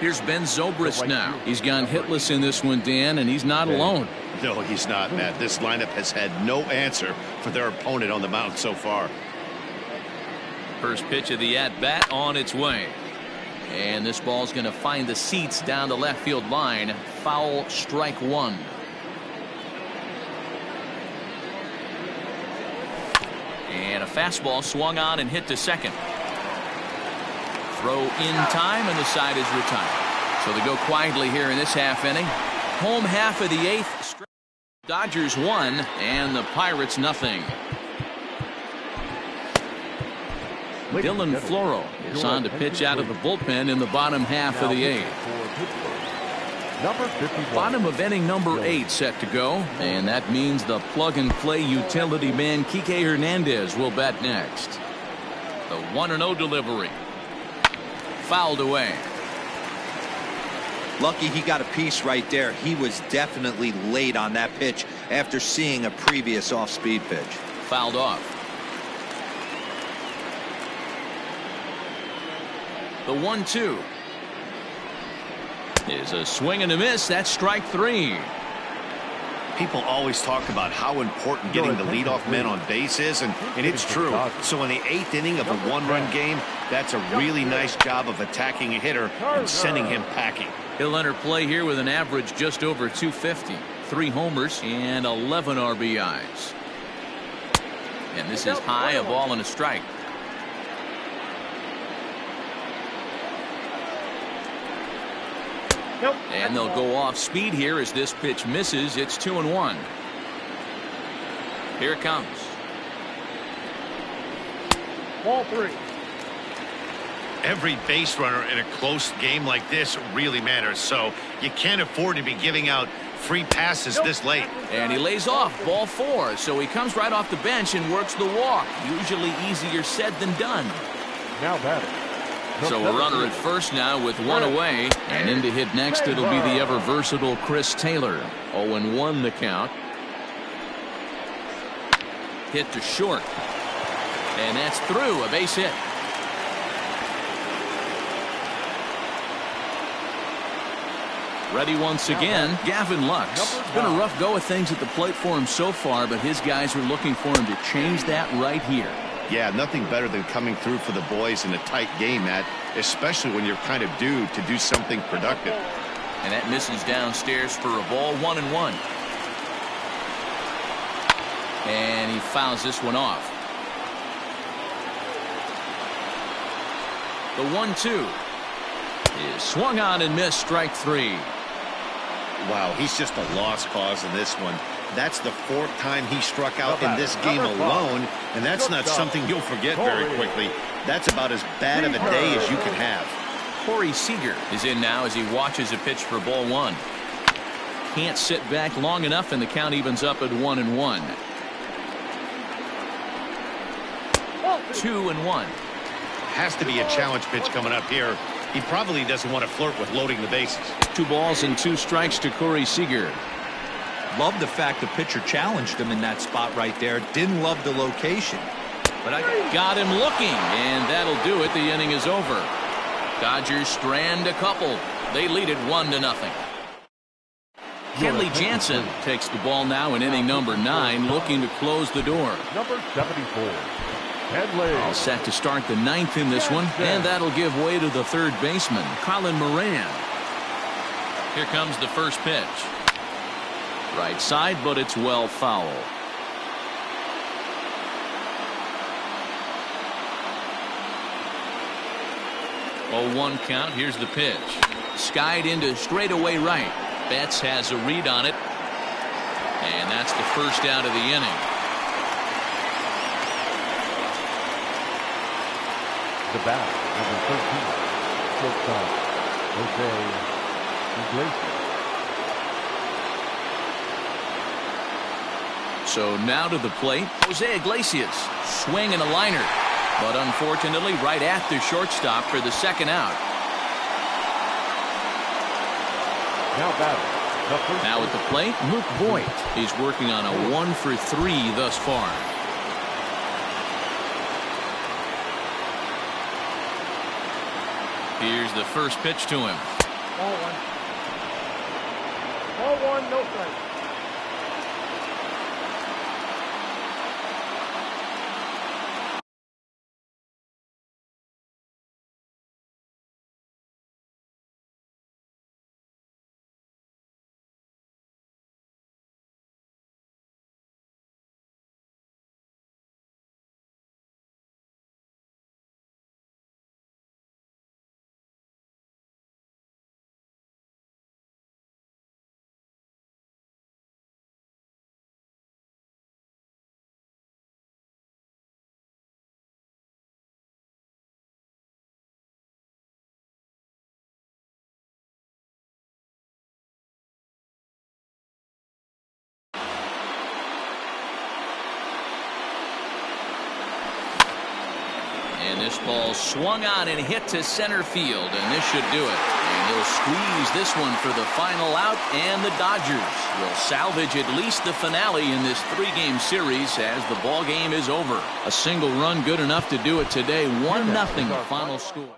[SPEAKER 1] Here's Ben Zobrist now. He's gone hitless in this one, Dan, and he's not alone.
[SPEAKER 2] No, he's not, Matt. This lineup has had no answer for their opponent on the mound so far.
[SPEAKER 1] First pitch of the at-bat on its way. And this ball's going to find the seats down the left field line. Foul, strike 1. And a fastball swung on and hit to second. Throw in time, and the side is retired. So they go quietly here in this half inning. Home half of the 8th. Dodgers 1 and the Pirates nothing. Dylan Floro is on to pitch out of the bullpen in the bottom half of the 8th. Bottom of inning number 8 set to go, and that means the plug-and-play utility man Kike Hernandez will bat next. The 1-0 delivery. Fouled away.
[SPEAKER 3] Lucky he got a piece right there. He was definitely late on that pitch after seeing a previous off-speed pitch.
[SPEAKER 1] Fouled off. The 1-2 is a swing and a miss. That's strike 3.
[SPEAKER 2] People always talk about how important getting the leadoff men on base is, and it's true. So in the 8th inning of a 1-run game, that's a really nice job of attacking a hitter and sending him packing.
[SPEAKER 1] He'll enter play here with an average just over 250. 3 homers and 11 RBIs. And this is high, a ball and a strike. And they'll go off speed here as this pitch misses. It's 2-1. Here it comes.
[SPEAKER 6] Ball 3.
[SPEAKER 2] Every base runner in a close game like this really matters, so you can't afford to be giving out free passes this late.
[SPEAKER 1] And he lays off ball 4, so he comes right off the bench and works the walk. Usually easier said than done.
[SPEAKER 4] Now batting.
[SPEAKER 1] So a runner at first now with one away, and in to hit next it'll be the ever versatile Chris Taylor. 0-1 the count. Hit to short, and that's through, a base hit. Ready once again, Gavin Lux. It's been a rough go of things at the plate for him so far, but his guys are looking for him to change that right here.
[SPEAKER 2] Yeah, nothing better than coming through for the boys in a tight game, Matt, especially when you're kind of due to do something productive.
[SPEAKER 1] And that misses downstairs for a ball, 1-1. And he fouls this one off. The 1-2 is swung on and missed, strike 3.
[SPEAKER 2] Wow, he's just a lost cause in this one. That's the 4th time he struck out in this game alone, and that's not something you'll forget very quickly. That's about as bad of a day as you can have.
[SPEAKER 1] Corey Seager is in now as he watches a pitch for ball 1. Can't sit back long enough, and the count evens up at 1-1. 2-1.
[SPEAKER 2] Has to be a challenge pitch coming up here. He probably doesn't want to flirt with loading the bases.
[SPEAKER 1] 2 balls and 2 strikes to Corey Seager.
[SPEAKER 3] Love the fact the pitcher challenged him in that spot right there. Didn't love the location.
[SPEAKER 1] But I got him looking, and that'll do it. The inning is over. Dodgers strand a couple. They lead it 1-0. Kenley Jansen takes the ball now in inning number 9, looking to close the door.
[SPEAKER 4] Number 74. Kenley.
[SPEAKER 1] All set to start the 9th in this one, and that'll give way to the 3rd baseman, Colin Moran. Here comes the first pitch. Right side, but it's well foul. Oh, 1 count. Here's the pitch. Skied into straightaway right. Betts has a read on it, and that's the first out of the inning.
[SPEAKER 4] The bat, number 13, shortstop, Jose Iglesias.
[SPEAKER 1] So now to the plate, Jose Iglesias. Swing and a liner, but unfortunately right at the shortstop for the 2nd out. Now at the plate, Luke Voigt. He's working on a 1 for 3 thus far. Here's the first pitch to him.
[SPEAKER 6] Ball 1. Ball 1, no strike.
[SPEAKER 1] And this ball swung on and hit to center field, and this should do it. And he'll squeeze this one for the final out, and the Dodgers will salvage at least the finale in this 3-game series as the ball game is over. A single run good enough to do it today. 1-0 final score.